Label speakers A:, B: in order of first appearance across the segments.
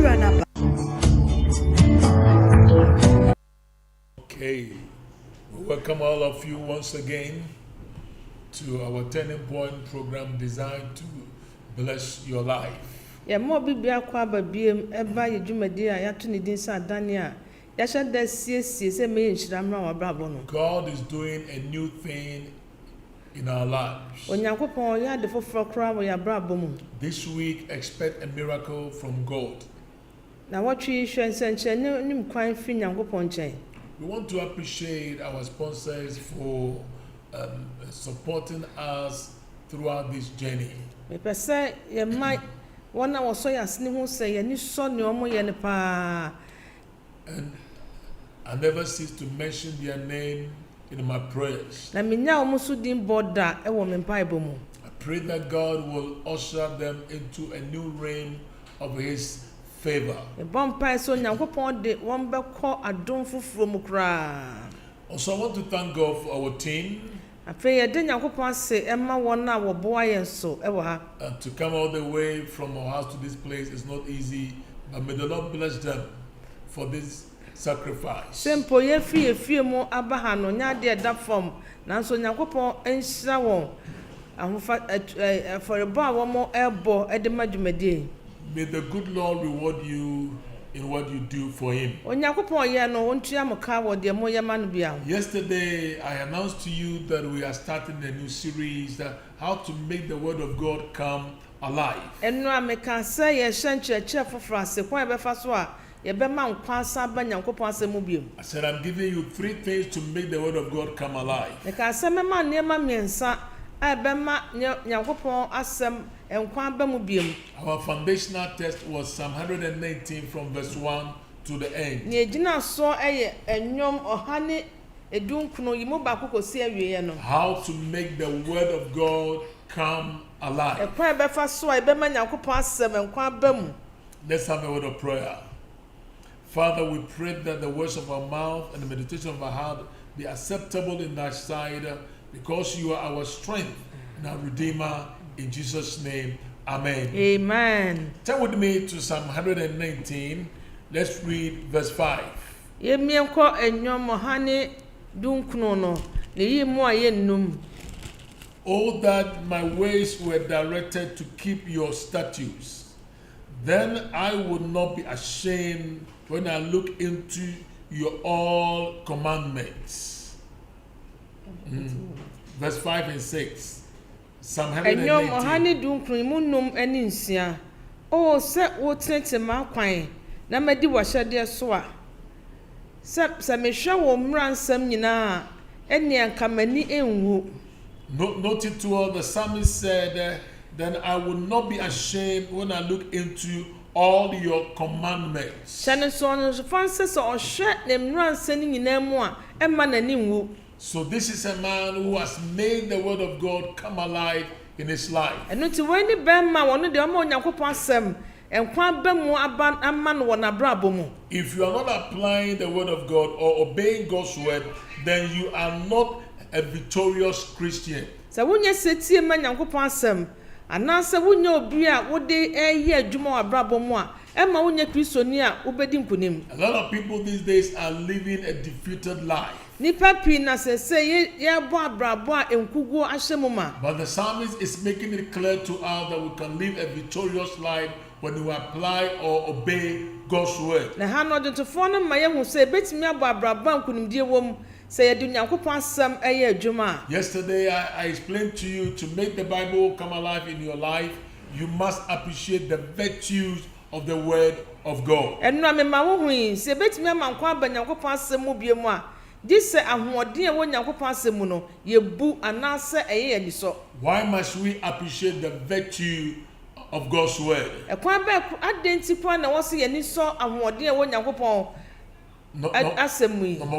A: Okay, we welcome all of you once again to our Turning Point program designed to bless your life.
B: Ya mo bibia kwa babiem eba ye dwumadi a yato ne din sa Daniel ya hye da siesie se me nhira mra wa brabo no.
A: God is doing a new thing in our lives.
B: Onyankopon ya de foforo kra wo ya brabo mu.
A: This week expect a miracle from God.
B: Na watwi hwensenche nim kwan fi Nyankopon nchen.
A: We want to appreciate our sponsors for supporting us throughout this journey.
B: Me pese ye mai wona wo so yasne hu se ye ni so ne omo ye ne pa.
A: And I never cease to mention their name in my prayers.
B: Na minya omo so din boda e wo me Bible mu.
A: I pray that God will usher them into a new reign of His favor.
B: Also, I want
A: to thank God for our team.
B: To
A: come all the way from our house to this place is not easy, but may the Lord bless them for this sacrifice.
B: Simple, ye fee mo abahano nya de da form. Nanso Nyankopon enhyira won. For a bar one more elbow at the madumedi.
A: May the good Lord reward you in what you do for Him. Yesterday, I announced to you that we are starting a new series, how to make the Word of God come alive.
B: I
A: said, I'm giving you 3 things to make the Word of God come alive. Our foundational text was Psalm 119 from verse 1 to the end. How to make the Word of God come alive. Let's have a word of prayer. Father, we pray that the words of our mouth and the meditation of our heart be acceptable in thy sight, because you are our strength and our Redeemer. In Jesus' name, amen.
B: Amen.
A: Turn with me to Psalm 119. Let's read verse 5. Oh, that my ways were directed to keep your statutes. Then I would not be ashamed when I look into your all commandments. Verse 5 and 6. Psalm 119.
B: Oh, set what to my quine. Namadi was shed their soa. Some show ransom yina, and near Kamani in woo.
A: Noted to all, the psalmist said, then I will not be ashamed when I look into all your commandments.
B: Shannon Francis or shed them ransom in Emua, and man and in woo.
A: So this is a man who has made the Word of God come alive in his life.
B: And not to any bema one of the ammonia sem and quan bemo aban a man one a brabomo.
A: If you are not applying the Word of God or obeying God's word, then you are not a victorious Christian.
B: So when you say man yanko sem, and answer when you be a what day a year jumo brabomoa, Emma when you Christonia, ubedim kunim.
A: A lot of people these days are living a defeated life.
B: But the
A: psalmist is making it clear to us that we can live a victorious life when we apply or obey God's word. Yesterday I explained to you, to make the Bible come alive in your life, you must appreciate the virtues of the word of God. Why must we appreciate the virtue of God's word? Number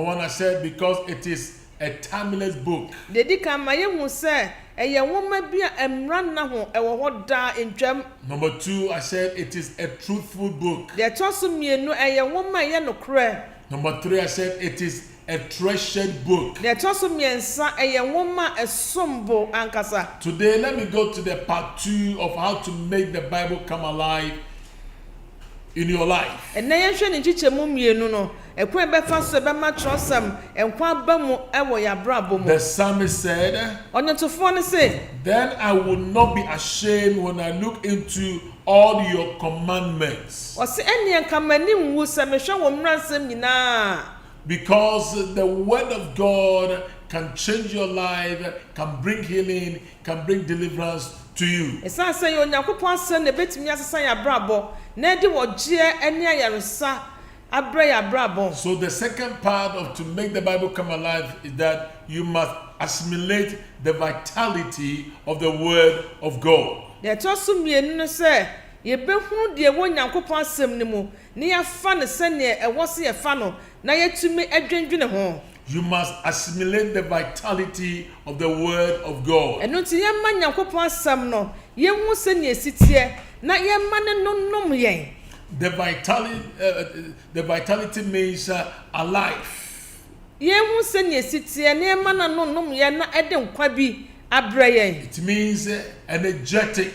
A: one, I said because it is a timeless book. Number two, I said it is a truthful book. Number three, I said it is a treasured book. Today, let me go to the part 2 of how to make the Bible come alive in your life.
B: And na yɛhwɛ ne nkyekyɛmu mmienu no ɛkwan bɛfa so bɛma trɔsam ɛnkwa ba mu ɛwɔ yɛabrabɔ mu.
A: The psalmist said,
B: ɔnwontofoɔ no se,
A: then I will not be ashamed when I look into all your commandments.
B: ɔse ɛnea nka m'ani nwu sɛ mehwɛ wɔ mmaransɛm nyinaa.
A: Because the word of God can change your life, can bring healing, can bring deliverance to you.
B: ɛsiane sɛ yɛ onyankopɔn asɛm na ɛbɛtumi asesa yɛabrabɔ na ɛde wɔgyeɛ ne ayaresa abrɛ yɛabrabɔ.
A: So the second part of to make the Bible come alive is that you must assimilate the vitality of the word of God.
B: deɛ ɛtɔ so mmienu no sɛ yɛbɛhunu deɛ wɔ nyankopɔn asɛm no mu na yɛfa no sɛnea ɛwɔ sɛ yɛfa no na yɛtumi adwendwene ho.
A: You must assimilate the vitality of the word of God.
B: ɛno nti yɛmma nyankopɔn asɛm no yɛhu sɛnea ɛsi teɛ na yɛmma ne nonom yɛn.
A: The vitality means alive.
B: yɛhu sɛnea ɛsi teɛ na yɛmma no nonom yɛn na ɛde nkwa bi abrɛ yɛn.
A: It means energetic.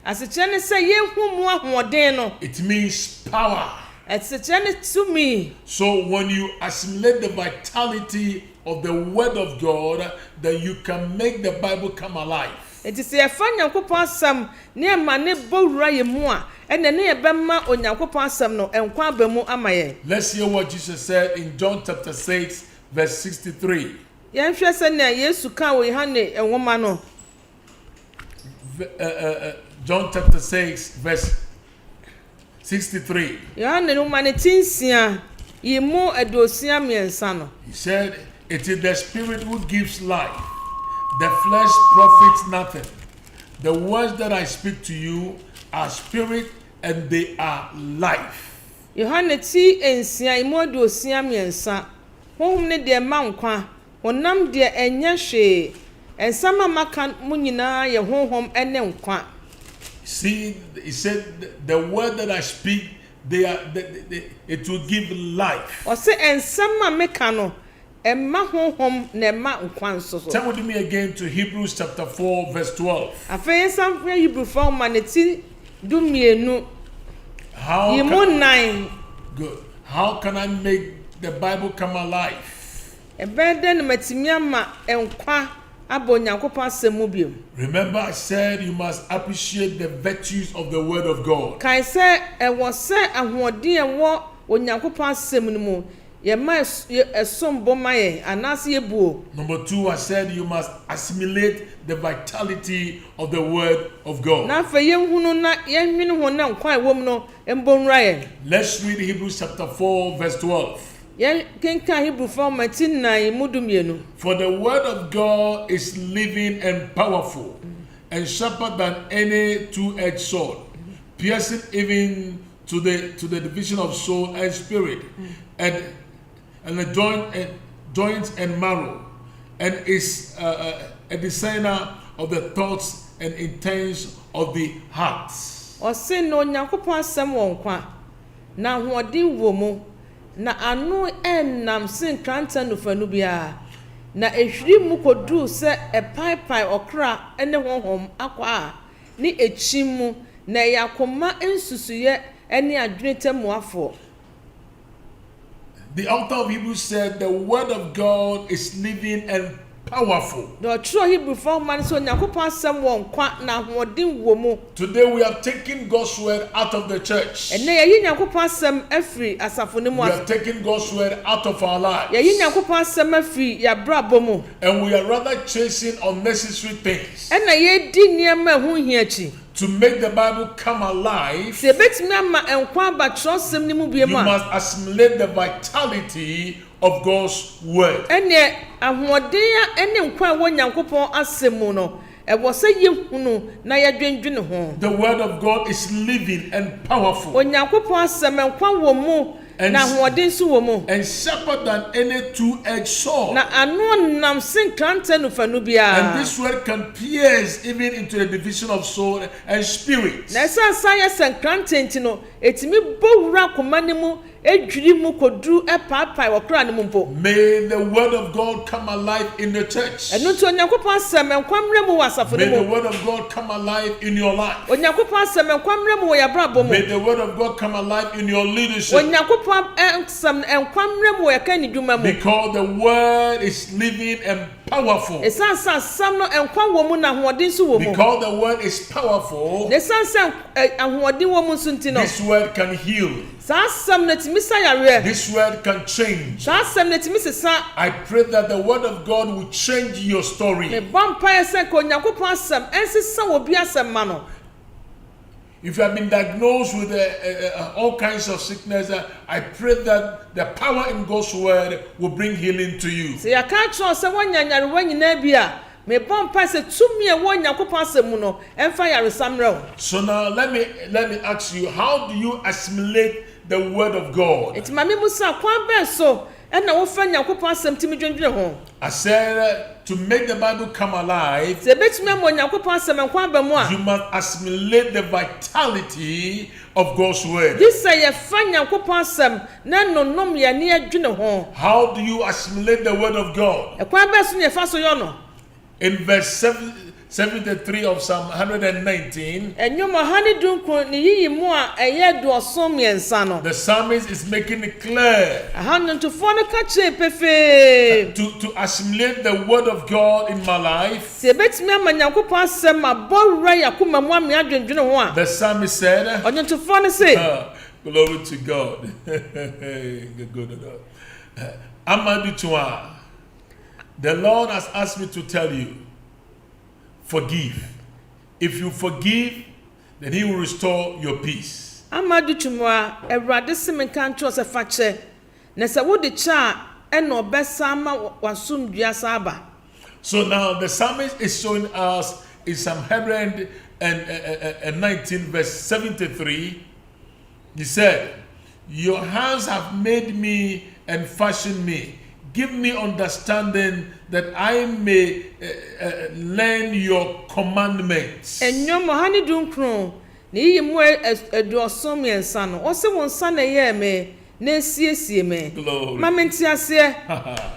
B: asekyerɛ ne sɛ yɛhu mu ahoɔden no.
A: It means power.
B: asekyerɛ ne tumi.
A: So when you assimilate the vitality of the word of God, then you can make the Bible come alive.
B: enti sɛ yɛfa nyankopɔn asɛm ne ɛma ne bɔ wura yɛ mu a ɛnna ne yɛbɛma onyankopɔn asɛm no nkwa aba mu ama yɛn.
A: Let's hear what Jesus said in John chapter 6 verse 63.
B: yɛnhwɛ sɛnea yesu ka wɔ yohane nwoma no.
A: John chapter 6 verse 63.
B: yohane nwoma ne ti nsia yi mu aduosia mmiɛnsa no.
A: He said, it is the spirit who gives life. The flesh profits nothing. The words that I speak to you are spirit and they are life.
B: yohane ti nsia yi mu aduosia mmiɛnsa honhom ne deɛ ma nkwa honam deɛ ɛnyɛ hwee nsɛm a maka mu nyinaa yɛ honhom ne nkwa.
A: See, he said, the word that I speak, it will give life.
B: ɔse nsɛm a meka no ɛma honhom na ɛma nkwa nso so.
A: Turn with me again to Hebrews chapter 4 verse 12.
B: afei yɛnsan fɛ Hebrewfoɔ ma ne ti dumienu yi mu nan.
A: Good. How can I make the Bible come alive?
B: ɛbɛyɛ dɛ na matumi ama nkwa aba onyankopɔn asɛm mu bio.
A: Remember, I said you must appreciate the virtues of the word of God.
B: kae sɛ ɛwɔ sɛ ahoɔden ɛwɔ onyankopɔn asɛm no mu yɛma ɛsom bɔ ma yɛn anaasɛ yɛbuo.
A: Number 2, I said you must assimilate the vitality of the word of God.
B: na afei yɛnhunu na yɛnhwene ho na nkwa ɛwɔ mu no mbɔnwura yɛn.
A: Let's read Hebrews chapter 4 verse 12.
B: yɛn kenkan Hebrewfoɔ ma ti nan yi mu dumienu.
A: For the word of God is living and powerful, and sharper than any two-edged sword, piercing even to the division of soul and spirit, and the joints and marrow, and is a discerner of the thoughts and intents of the heart.
B: ɔse na onyankopɔn asɛm wɔ nkwa na ahoɔden wɔ mu na ano ɛnnam se nkranta nofanu biara na ehwiri mu koduu sɛ ɛpaepae ɔkra ne honhom akɔ a ne ekyi mu na ɛyɛ akoma nsusuyɛ ne adwene tɛmuafoɔ.
A: The author of Hebrews said the word of God is living and powerful.
B: na ɔtwerɛ Hebrewfoɔ ma no sɛ onyankopɔn asɛm wɔ nkwa na ahoɔden wɔ mu.
A: Today we have taken God's word out of the church.
B: ɛnnɛ yɛyi nyankopɔn asɛm afiri asafo no mu
A: We
B: ase.
A: have taken God's word out of our lives.
B: yɛyi nyankopɔn asɛm afiri yɛabrabɔ mu.
A: And we are rather chasing unnecessary things.
B: ɛna yɛdi nneɛma ɛho hia akyi.
A: To make the Bible come alive,
B: sɛ ebetumi ama nkwa aba twerɛsɛm no mu bie
A: you
B: mu a.
A: must assimilate the vitality of God's word.
B: ɛnɛ ahoɔden a ɛne nkwa a ɛwɔ nyankopɔn asɛm mu no ɛwɔ sɛ yɛhunu na yɛdwendwene ho.
A: The word of God is living and powerful.
B: onyankopɔn asɛm nkwa wɔ mu
A: And
B: na ahoɔden nso wɔ mu
A: and sharper than any two-edged sword.
B: na ano nam sen krantɛ nufa no
A: And
B: biara
A: this word can pierce even into the division of soul and spirit.
B: na ɛsan san yɛ sɛ krantɛ nti no etimi bɔ wura akoma ne mu edwiri mu koduru ɛpaapae wɔ kora ne mu mpo.
A: May the word of God come alive in the church.
B: ɛno nti onyankopɔn asɛm nkwammerɛ mu wɔ asafo
A: May
B: no
A: the
B: mu
A: word of God come alive in your life.
B: onyankopɔn asɛm nkwammerɛ mu wɔ yɛabrabɔ mu
A: May the word of God come alive in your leadership.
B: onyankopɔn asɛm nkwammerɛ mu wɔ yɛka ne dwuma mu
A: Because the word is living and powerful.
B: ɛsan sɛ asɛm no nkwa wɔ mu na ahoɔden nso wɔ mu
A: Because the word is powerful,
B: na ɛsan sɛ ahoɔden wɔ mu nso nti no
A: this word can heal.
B: saa asɛm no tumi sa yareɛ
A: This word can change.
B: saa asɛm no tumi sesa
A: I pray that the word of God will change your story.
B: mebɔ mpaeɛ sɛ ka onyankopɔn asɛm ɛnsesa wɔ bi asɛm ma no.
A: If you have been diagnosed with all kinds of sickness, I pray that the power in God's word will bring healing to you.
B: sɛ yɛka kyerɛ sɛ woanya nyarewa nyinaa bi a mebɔ mpaeɛ sɛ tumi a ɛwɔ onyankopɔn asɛm mu no ɛmfa yaresam mmerɛ wo.
A: So now let me ask you, how do you assimilate the word of God?
B: enti ma me mu sa kwan bɛn so ɛna wofa nyankopɔn asɛm tumi dwendwene ho.
A: I said to make the Bible come alive,
B: sɛ ɛbɛtumi ama onyankopɔn asɛm nkwa aba mu a
A: you must assimilate the vitality of God's word.
B: gye sɛ yɛfa nyankopɔn asɛm na nonom yɛne adwene ho.
A: How do you assimilate the word of God?
B: ɛkwan bɛn so ne yɛfa so yɔ no.
A: In verse 73 of Psalm 119,
B: ɛnwom ɔha ne dunkron ne yiyi mu a ɛyɛ duɔson mmiɛnsa no.
A: the psalmist is making it clear
B: ahanontofoɔ no ka kyerɛ pefee
A: to assimilate the word of God in my life.
B: sɛ ɛbɛtumi ama nyankopɔn asɛm abɔ wura yɛ akoma mu ame adwendwene ho a
A: The psalmist said,
B: ɔnwontofoɔ no se
A: glory to God. Good God. Amadou Toa, the Lord has asked me to tell you, forgive. If you forgive, then he will restore your peace.
B: amadu twum a awurade se menka nkyerɛ sɛ fa kyɛ na sɛ wode kyɛ a ɛna ɔbɛsa ama wasomdua sa aba.
A: So now the psalmist is showing us in Psalm 119 verse 73, he said, your hands have made me and fashioned me. Give me understanding that I may learn your commandments.
B: ɛnwom ɔha ne dunkron ne yiyi mu aduɔson mmiɛnsa no ɔse wo nsa na ɛyɛɛ me na esiesie me ma mente aseɛ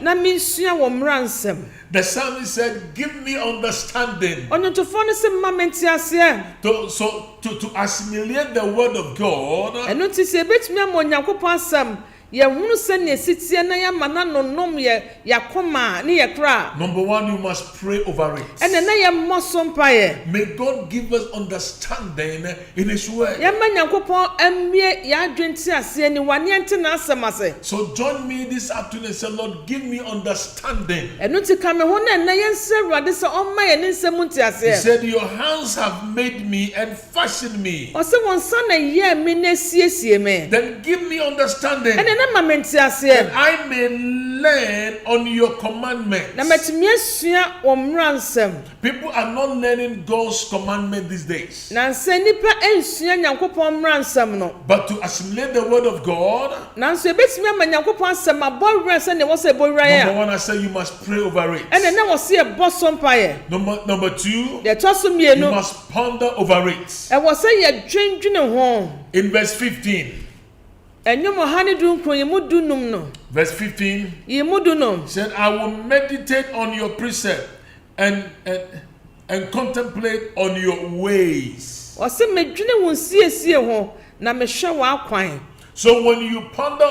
B: na mensua wɔ mmara nsɛm.
A: The psalmist said, give me understanding.
B: ɔnwontofoɔ no se ma mente aseɛ.
A: To assimilate the word of God,
B: ɛno nti sɛ ɛbɛtumi ama onyankopɔn asɛm yɛhunu sɛnea ɛsitie na yɛama na nonom yɛakoma ne yɛkora.
A: number one, you must pray over it.
B: ɛnɛ na yɛmmɔ so mpaeɛ.
A: May God give us understanding in his word.
B: yɛma nyankopɔn ammie yɛadwe nte aseɛ ni waneɛ nte n'asɛm ase.
A: So join me this afternoon and say, Lord, give me understanding.
B: ɛno nti ka me ho na ɛnɛ yɛnsrɛ Awurade sɛ ɔmma yɛne nsɛm mu nte
A: He
B: aseɛ.
A: said, your hands have made me and fashioned me.
B: ɔse wɔn nsa na ɛyɛɛ me na esiesie me.
A: Then give me understanding
B: ɛnɛ na ma me nte
A: that
B: aseɛ.
A: I may learn on your commandments.
B: na matumi asua wɔ mmara nsɛm.
A: People are not learning God's commandment these days.
B: nanso nipa nsua nyankopɔn mmara nsɛm no.
A: But to assimilate the word of God,
B: nanso ebetumi ama nyankopɔn asɛm abɔ wura sɛ ne wɔsɛ ɛbɔ wura yɛ
A: number
B: a.
A: one, I say you must pray over it.
B: ɛnɛ na wɔsi ɛbɔ so mpaeɛ.
A: Number two,
B: deɛ ɛtɔ so
A: you
B: mmienu
A: must ponder over it.
B: ɛwɔ sɛ yɛdwendwene ho.
A: In verse 15,
B: ɛnwom ɔha ne dunkron yi mu dunum no.
A: verse 15,
B: yi mu dunum.
A: said, I will meditate on your precept and contemplate on your ways.
B: ɔsɛ medwene wo nsiesie ho na mehwɛ w'akwan.
A: So when you ponder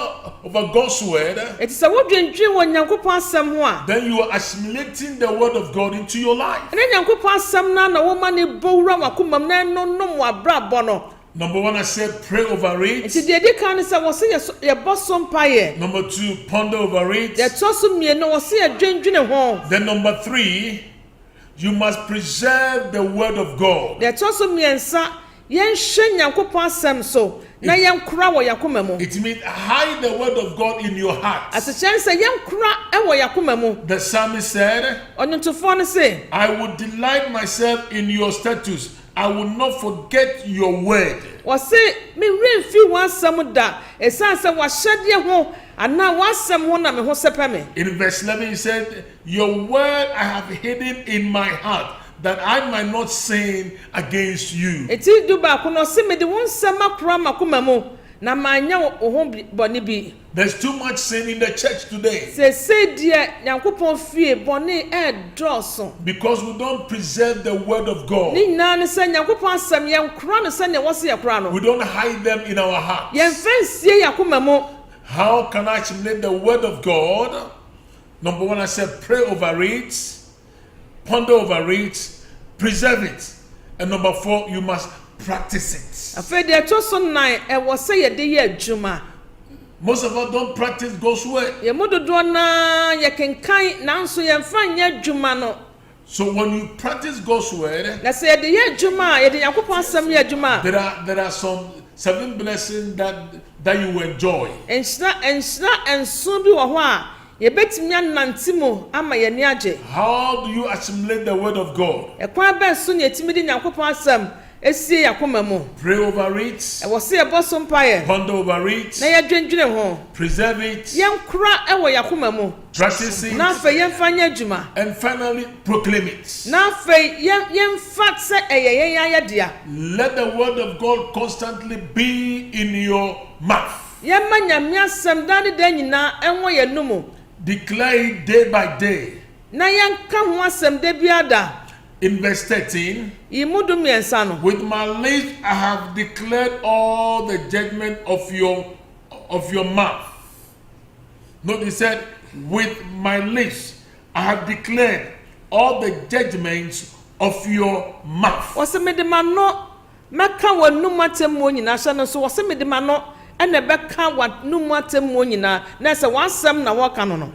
A: over God's word,
B: ɛti sɛ wodwendwene wɔ nyankopɔn asɛm ho a.
A: then you are assimilating the word of God into your life.
B: ɛne nyankopɔn asɛm no na wɔma ne bɔ wura w'akoma mu na ɛnonom w'abrabɔ no.
A: Number one, I said pray over it.
B: nti deɛ ɛdi kan ne sɛ wɔsɛ yɛbɔ so mpaeɛ.
A: Number two, ponder over it.
B: deɛ ɛtɔ so mmienu wɔsɛ yɛdwendwene ho.
A: Then number three, you must preserve the word of God.
B: deɛ ɛtɔ so mmiɛnsa yɛnhwɛ nyankopɔn asɛm so na yɛnkora wɔ yɛakoma mu.
A: It means hide the word of God in your heart.
B: asekyerɛ sɛ yɛnkora wɔ yɛakoma mu.
A: The psalmist said,
B: ɔnwontofoɔ no se
A: I would delight myself in your statutes. I will not forget your word.
B: Wase me remfi wansam da esanse wahyede ho ana wansam ho na me ho sepa me.
A: In verse 11 he said, your word I have hidden in my heart, that I might not sin against you.
B: Eti du ba ko no se me de wansam akora makoma mu na manya ho bone bi.
A: There's too much sin in the church today.
B: Se die Nyankopon fie bone e droso.
A: Because we don't preserve the word of God.
B: Ni na ne se Nyankopon asem ye nkora no se ne wose ye kora no.
A: We don't hide them in our hearts.
B: Ye mfansie yakoma mu.
A: How can I assimilate the word of God? Number one, I said pray over it, ponder over it, preserve it. And number four, you must practice it.
B: Afa de to so nan e wo se ye de ye adwuma.
A: Most of us don't practice God's word.
B: Ye mododo na ye kenkan nanso ye mfa nya adwuma no.
A: So when you practice God's word,
B: Na se ye de ye adwuma, ye de Yakopon asem ye adwuma.
A: there are some 7 blessings that you will enjoy.
B: Ensna enso bi wo ho a ye betimi anante mu ama ye ni age.
A: How do you assimilate the word of God?
B: E kwa ben so ne etimi di Yakopon asem esie yakoma mu.
A: Pray over it,
B: E wo se e bo so mpaye.
A: ponder over it,
B: Na ye dwendwene ho.
A: preserve it,
B: Ye nkura e wo yakoma mu.
A: practice it,
B: Na fa ye mfa nya adwuma.
A: and finally proclaim it.
B: Na fa ye mfa se eye ye dia.
A: Let the word of God constantly be in your mouth.
B: Ye ma nyame asem dade da nyina enwo ye numu.
A: Declare it day by day.
B: Na ye nka ho asem da biada.
A: In verse 13,
B: Imudu miensa no.
A: with my lips I have declared all the judgment of your mouth. Note he said, with my lips I have declared all the judgments of your mouth.
B: Wose me de ma no meka wa numu atem mo nyina hye no so wose me de ma no ene beka wa numu atem mo nyina na se wansem na woka no no.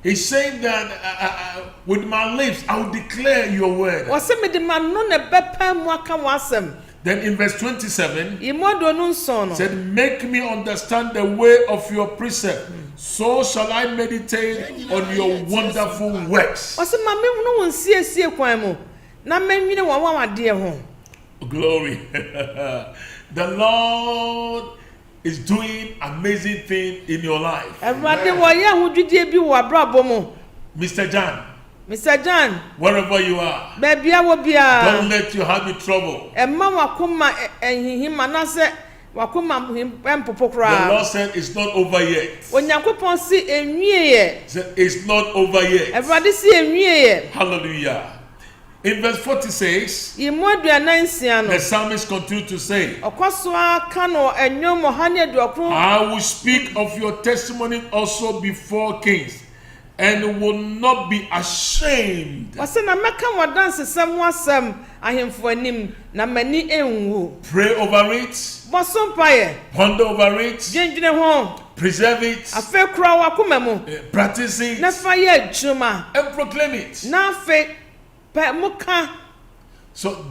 A: He's saying that with my lips I will declare your word.
B: Wose me de ma no ne bepa mu aka wansem.
A: Then in verse 27,
B: Imodo no nso no.
A: said, make me understand the way of your precept, so shall I meditate on your wonderful works.
B: Wose ma me no won siesie kwan mu na menwine wo wawade ho.
A: Glory. The Lord is doing amazing things in your life.
B: Ewrade wo ye hodwudie bi wo abrabo mu.
A: Mr. John,
B: Mr. John,
A: wherever you are,
B: bebia wo bia.
A: don't let your heart be troubled.
B: Emma wakoma enhihima na se wakoma empopo
A: The
B: kra.
A: Lord said it's not over yet.
B: Onyankopon si enwie ye.
A: He said it's not over yet.
B: Ewrade si enwie ye.
A: Hallelujah. In verse 46,
B: Imu aduanan sia no.
A: the psalmist continued to say,
B: Okoso aka no enwom ohane aduokro.
A: I will speak of your testimony also before kings, and will not be ashamed.
B: Wase na meka wadanse sem wasem ahemfo anim na mani enwu.
A: Pray over it,
B: Boso mpaye.
A: ponder over it,
B: Dwendwene ho.
A: preserve it,
B: Afe kura wakoma mu.
A: practice
B: Na
A: it,
B: fa ye adwuma.
A: and proclaim it.
B: Na afe pe muka.
A: So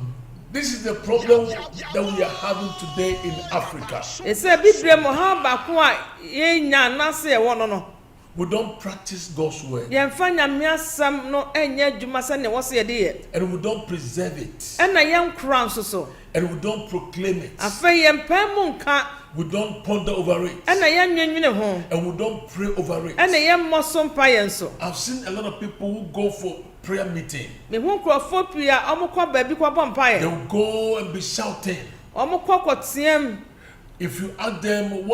A: this is the problem that we are having today in Africa.
B: Ese bibre mo ha ba ko a ye nya na se e wono no.
A: We don't practice God's word,
B: Ye mfa nyame asem no enya adwuma se ne wo se ye de ye.
A: and we don't preserve it,
B: Ena ye nkura nso so.
A: and we don't proclaim it.
B: Afa ye mpa mu nka.
A: We don't ponder over it,
B: Ena ye nwenwene ho.
A: and we don't pray over it.
B: Ena ye mmoso mpa ye nso.
A: I've seen a lot of people who go for prayer meeting.
B: Me hu nkrofo pia omukọ ba bi kwa bo mpa
A: They
B: ye.
A: will go and be shouting.
B: Omukọ kwotiem.
A: If you ask them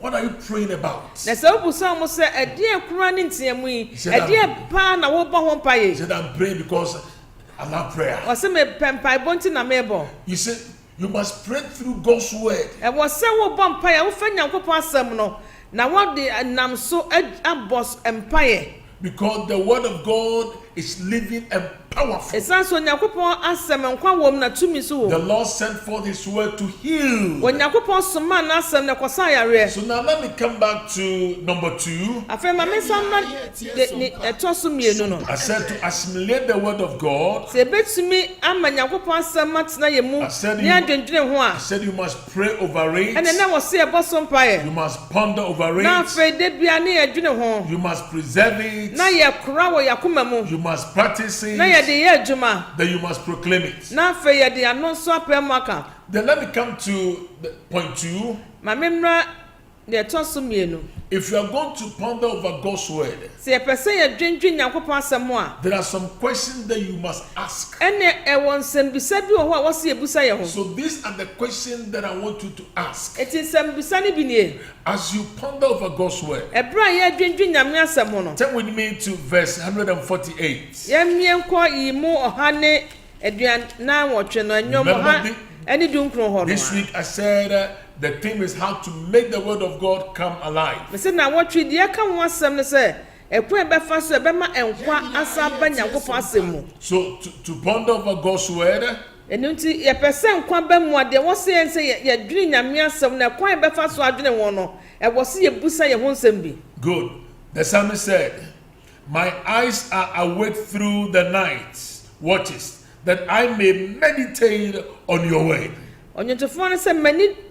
A: what are you praying about?
B: Na se obusa mo se ade ekura ne ntiamu yi.
A: said,
B: Ade pa na wo bo ho mpa
A: He
B: ye.
A: said, I'm praying because I love prayer.
B: Wase me pempai bonti na mebo.
A: You said you must pray through God's word.
B: E wo se wo bo mpa ye wo fa Nyankopon asem no. Na wo de nam so abos mpa ye.
A: Because the word of God is living and powerful.
B: Esan so Nyankopon asem nkwa wom na tumi so wo.
A: The Lord sent forth his word to heal.
B: Wo Nyankopon soma na asem na kosa yare.
A: So now let me come back to number 2.
B: Afa ma me san na ni etoso mienu no.
A: I said to assimilate the word of God.
B: Se betumi ama Nyankopon asem matena ye mu.
A: I said
B: Ni adwendwene ho
A: I
B: a.
A: said you must pray over it.
B: Ene na wo se eboso mpa ye.
A: You must ponder over
B: Na
A: it.
B: afa de bia ne adwene ho.
A: You must preserve it.
B: Na ye kora wo yakoma mu.
A: You must practice it.
B: Na yɛde yɛ adwuma.
A: Then you must proclaim it.
B: Na afei yɛde ano nso apɛ mu aka.
A: Then let me come to point 2.
B: Ma memra deɛ ɛtɔ so mmienu.
A: If you are going to ponder over God's word,
B: Sɛ yɛpɛ sɛ yɛdwendwen Nyankopɔn asɛm a,
A: there are some questions that you must ask.
B: ɛne ɛwɔ nsɛmbisa bi wɔ hɔ a wɔsi ebusa yɛ ho.
A: So these are the questions that I want you to ask
B: Eti nsɛmbisa no bi nie.
A: as you ponder over God's word.
B: Ɛbrɛ a yɛdwendwen Nyame asɛm ho no.
A: Turn with me to verse 148.
B: Yɛmmie nkɔ yi mu ɔha ne aduanan wɔtwe no ɛnyɔm ɔha ɛne dunkron hɔ no.
A: This week I said the theme is how to make the word of God come alive.
B: Mese na wɔtwe deɛ ka ho asɛm no sɛ ɛkwan bɛfa so ɛbɛma nkwa asa ba Nyankopɔn asɛm mu.
A: So to ponder over God's word,
B: ɛno nti yɛpɛ sɛ nkwa bɛ mu a deɛ wɔsɛ yɛn sɛ yɛdwene Nyame asɛm na ɛkwan bɛfa so adwene wɔn no ɛwɔ sɛ yɛbusa yɛn ho nsɛm bi.
A: good. The psalmist said, "My eyes are awake through the night watches, that I may meditate on your word."
B: Ɔnyɔntofoɔ no sɛ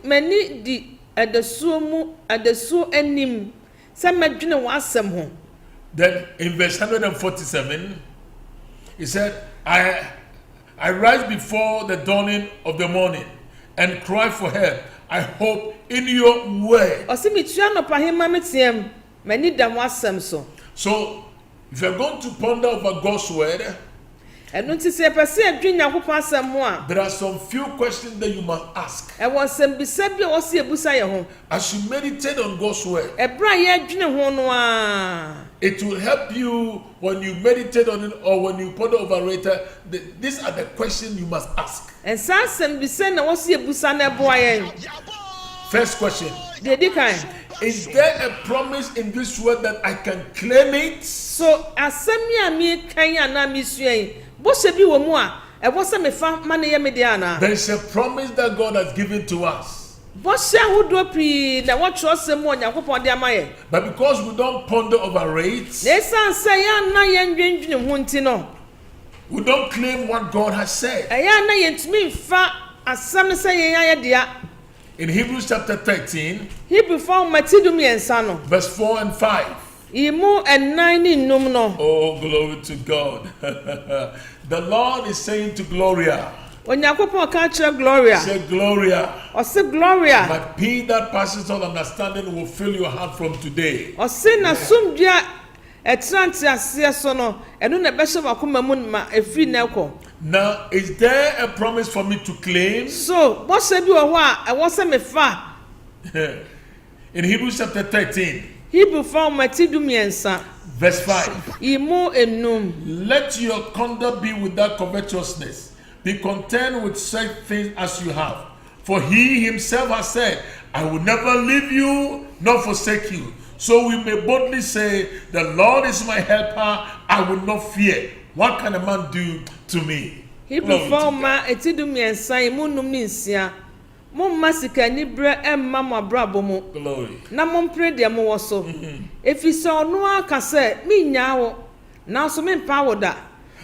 B: m'ani di adasuo anim sɛ mɛdwene w'asɛm ho.
A: Then in verse 147, he said, I rise before the dawning of the morning and cry for help. I hope in your word.
B: Ɔsɛ metua nɔpahema me team m'ani da w'asɛm so.
A: So if you're going to ponder over God's word,
B: ɛno nti sɛ yɛpɛ sɛ yɛdwene Nyankopɔn asɛm ho a,
A: there are some few questions that you must ask
B: ɛwɔ nsɛmbisa bi a wɔsɛ yɛbusa yɛn ho.
A: as you meditate on God's word.
B: Ɛbrɛ a yɛdwene ho no a,
A: It will help you when you meditate on it or when you ponder over it. These are the questions you must ask.
B: ɛnsa nsɛmbisa na wɔsɛ yɛbusa na ɛboa yɛn.
A: First question:
B: Deɛ di kan,
A: is there a promise in this word that I can claim it?
B: so asɛm yi a mekan yi anaa mesua yi, bɔhyɛ bi wɔ mu a ɛwɔ sɛ mefa ma ne yɛ me deɛ anaa?
A: There is a promise that God has given to us.
B: Bɔhyɛ ahodoɔ pii na wɔtwerɛ sɛm mu a Nyankopɔn de ama yɛn.
A: But because we don't ponder over it,
B: Na ɛsiane sɛ yɛanna yɛndwendwene ho nti no,
A: we don't claim what God has said.
B: ɛyɛ a na yɛntumi mfa asɛm no sɛ yɛn ayɛ dea.
A: In Hebrews chapter 13,
B: Hebrifoɔ mmati du mmiɛnsa no,
A: verse 4 and 5.
B: yi mu ɛnan ne nnum no,
A: Oh, glory to God. The Lord is saying to Gloria,
B: Onyankopɔn ka kyerɛ Gloria,
A: say, Gloria,
B: ɔse Gloria,
A: my peace that passes all understanding will fill your heart from today.
B: ɔse na somdua ɛtena nteaseɛ so no, ɛno na ɛbɛhyɛ w'akoma mu ma ɛfiri na ɛkɔ.
A: Now, is there a promise for me to claim?
B: So bɔhyɛ bi wɔ hɔ a ɛwɔ sɛ mefa.
A: In Hebrews chapter 13,
B: Hebrifoɔ mmati du mmiɛnsa,
A: verse 5.
B: yi mu nnum.
A: Let your conduct be without covetousness. Be content with such things as you have. For he himself has said, I will never leave you nor forsake you. So we may boldly say, the Lord is my helper. I will not fear. What can a man do to me?
B: Hebrifoɔ mma eti du mmiɛnsa yi mu nnum ne nsia. Mo mma sikani brɛ ɛmma mo abrabɔ mu.
A: Glory.
B: Na mo mpere deɛ mo wɔ so. Efi sɛ ɔno aka sɛ minyaa wo, nanso mempa wo da.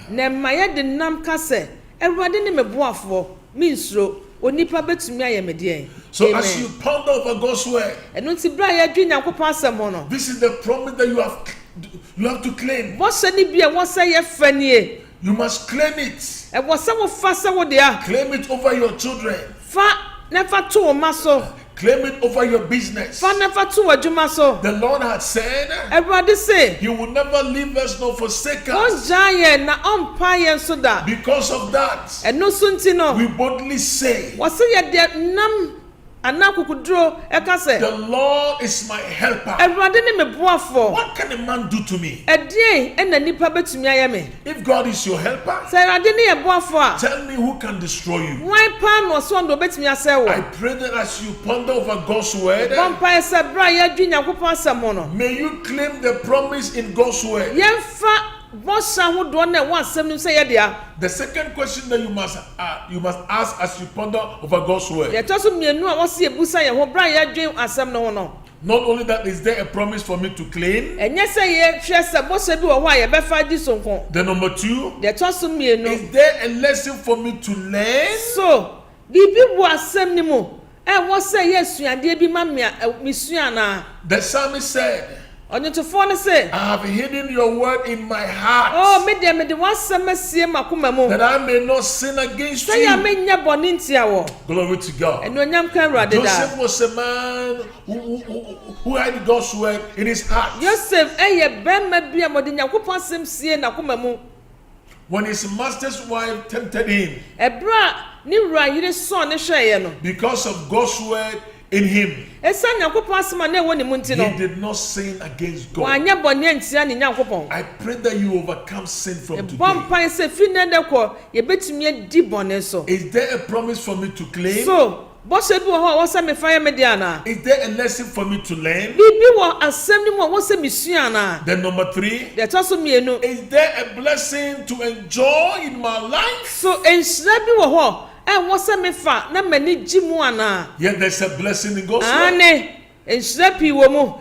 B: Na mma yɛde nam ka sɛ Awurade ne me boafoɔ, minsuro, onipa betumi ayɛ me deɛ.
A: So as you ponder over God's word,
B: ɛno nti brɛ a yɛdwe Nyankopɔn asɛm ho no,
A: this is the promise that you have to claim.
B: bɔhyɛ ne bi a wɔsɛ yɛfa nie.
A: You must claim it.
B: Ɛwɔ sɛ wofa sɛ wo deɛ,
A: Claim it over your children.
B: fa na fa to wo ma so.
A: Claim it over your business.
B: Fa na fa to w'adwuma so.
A: The Lord had said,
B: Awurade se,
A: He will never leave us nor forsake us.
B: ɔngyaa yɛn na ɔmpa yɛn so da.
A: Because of that,
B: Ɛno so nti no,
A: we boldly say,
B: wɔse yɛde nam anaa kokoduro ɛka sɛ,
A: the Lord is my helper.
B: Awurade ne me boafoɔ.
A: What can a man do to me?
B: Ɛdeɛn ɛna nipa betumi ayɛ me?
A: If God is your helper,
B: Sɛ Awurade ne yɛ boafoɔ a,
A: tell me who can destroy you.
B: hwan paa na ɔso ɔndo obetumi asɛe
A: I
B: wo?
A: pray that as you ponder over God's word,
B: Bɔ mpaeɛ sɛ brɛ a yɛdwe Nyankopɔn asɛm ho no,
A: may you claim the promise in God's word.
B: yɛmfa bɔhyɛ ahodoɔ na ɛwɔ asɛm no mu sɛ yɛdea.
A: The second question that you must ask as you ponder over God's word.
B: Yɛtɔ so mmienu a wɔse yɛbusa yɛn ho brɛ a yɛdwe asɛm no ho no.
A: Not only that, is there a promise for me to claim?
B: Ɛnyɛ sɛ yɛhwɛ sɛ bɔhyɛ bi wɔ hɔ a yɛbɛfa di so nko.
A: The number two,
B: Yɛtɔ so mmienu.
A: is there a lesson for me to learn?
B: So biribi wɔ asɛm no mu ɛwɔ sɛ yɛsuadeɛ bi ma mesua anaa.
A: The psalmist said,
B: onyetofo ne say
A: I have hidden your word in my heart.
B: oh me de wasɛm asie makoma mu
A: That I may not sin against
B: say ya
A: you.
B: menya bɔne ntia wo
A: Glory to God.
B: ɛnuonyam ka Awurade da
A: Joseph was a man who had God's word in his heart.
B: Joseph ɛyɛ bɛrima bi a mɔde Nyankopɔn asɛm sie nakoma mu
A: When his master's wife tempted him,
B: ɛbra ne wura yere sɔn ne hwɛeɛ no
A: because of God's word in him,
B: ɛsa Nyankopɔn asɛm a na ɛwɔ ne mu nti no
A: he did not sin against God.
B: wanyɛ bɔne antia ne Nyankopɔn
A: I pray that you overcome sin from
B: ɛbɔ
A: today.
B: mpae sɛ fi ne dɛ kɔ yɛbɛtumi adi bɔne so
A: Is there a promise for me to claim?
B: so bɔhyɛ bi wɔ hɔ a wɔsɛ mefa yɛ me de anaa
A: Is there a lesson for me to learn?
B: biribi wɔ asɛm no mu a wɔsɛ mesua anaa
A: Then number 3,
B: deɛ ɛtɔ so mmienu
A: is there a blessing to enjoy in my life?
B: so nhyira bi wɔ hɔ a wɔsɛ mefa na m'ani gye mu anaa
A: Yet there's a blessing in God's word.
B: ane nhyira pii wɔ mu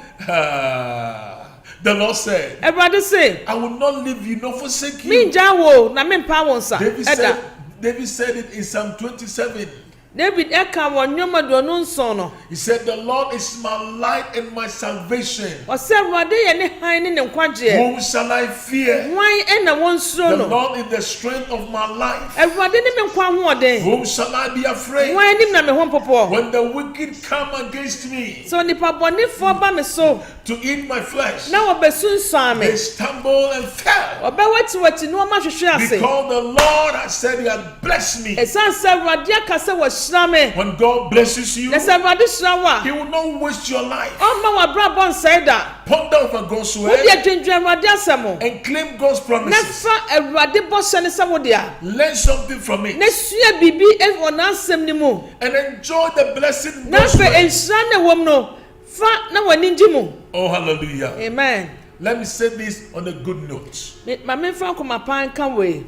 A: The Lord said,
B: Awurade se
A: I will not leave you nor forsake you.
B: mengyaa wo na mempa wo nsa ɛda
A: David said it in Psalm 27.
B: David ɛka wɔ nnwoma aduonu nson no
A: He said, the Lord is my light and my salvation.
B: ɔsɛ Awurade yɛ ne hann ne ne nkwagyeɛ
A: Whom shall I fear?
B: hwan ɛna wɔnsuro
A: The
B: no
A: Lord is the strength of my life.
B: Awurade ne me nkwa ahoɔden
A: Whom shall I be afraid?
B: hwan anim na me ho popɔ
A: When the wicked come against me
B: sɛ onipa bɔnefoɔ ba me so
A: to eat my flesh,
B: na wɔbɛsunsuan me
A: they stumble and fell.
B: ɔbɛwatiwati na wɔma hwehwe ase
A: Because the Lord has said he has blessed me.
B: ɛsiane sɛ Awurade aka sɛ wɔhyira me
A: When God blesses you,
B: na sɛ Awurade hyira wo
A: he
B: a
A: will not waste your life.
B: ɔmma w'abrabɔ nsɛe da
A: Ponder over God's
B: wode
A: word
B: adwendwen Awurade asɛm
A: and claim God's
B: na
A: promises.
B: fa Awurade bɔhyɛ ne sɛ wode a
A: Learn something from it
B: na sua biribi wɔ n'asɛm no mu
A: and enjoy the blessing in
B: na
A: God's
B: afei
A: word.
B: nhyira na ɛwɔ mu no fa na w'ani gye mu
A: Oh, hallelujah.
B: amen
A: Let me say this on a good note.
B: ma memfa nkoma pan ka wei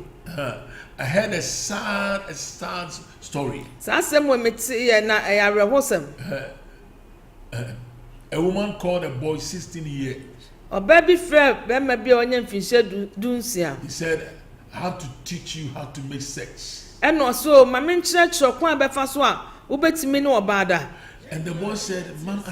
A: I heard a sad story.
B: saa asɛm wɔ mete yɛ na ɛyɛ awerɛhosɛm
A: A woman called a boy 16 years.
B: ɔbaa bi frɛ bɛrima bi a ɔnyɛ mfinhyia dunsia
A: He said, I have to teach you how to make sex.
B: ɛna ɔso ma menkyerɛkyerɛ kwan a bɛfa so a wobɛtumi ne ɔbaa da
A: And the boy said, Mom,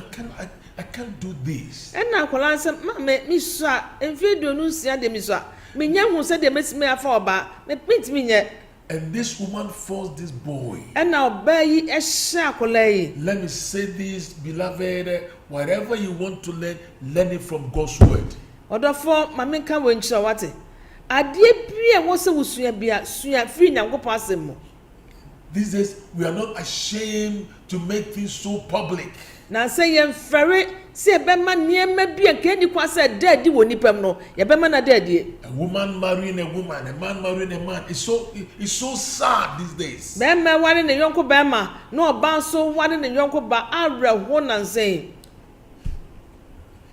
A: I can't do this.
B: ɛna akwadaa sɛ ma mesu a mfeɛ aduonu nsia de mesu a menyɛ hu sɛ deɛ mɛtumi afa ɔbaa mentumi nyɛ
A: And this woman forced this boy.
B: ɛna ɔbaa yi ɛhyɛ akwadaa yi
A: Let me say this, beloved, whatever you want to learn it from God's word.
B: ɔdɔfoɔ ma menka wɔ nkyerɛ wate adeɛ bi a ɛwɔ sɛ wosua bia sua firi Nyankopɔn asɛm mu
A: These days, we are not ashamed to make things so public.
B: na sɛ yɛmfɛre sɛ yɛbɛma nneɛma bi a nka ni kwa sɛ da adi wɔ nipa mu no yɛbɛma no da adie
A: A woman marrying a woman, a man marrying a man. It's so sad these days.
B: bɛrima ware ne yɔnko bɛrima na ɔbaa nso ware ne yɔnko ba awerɛho nansɛn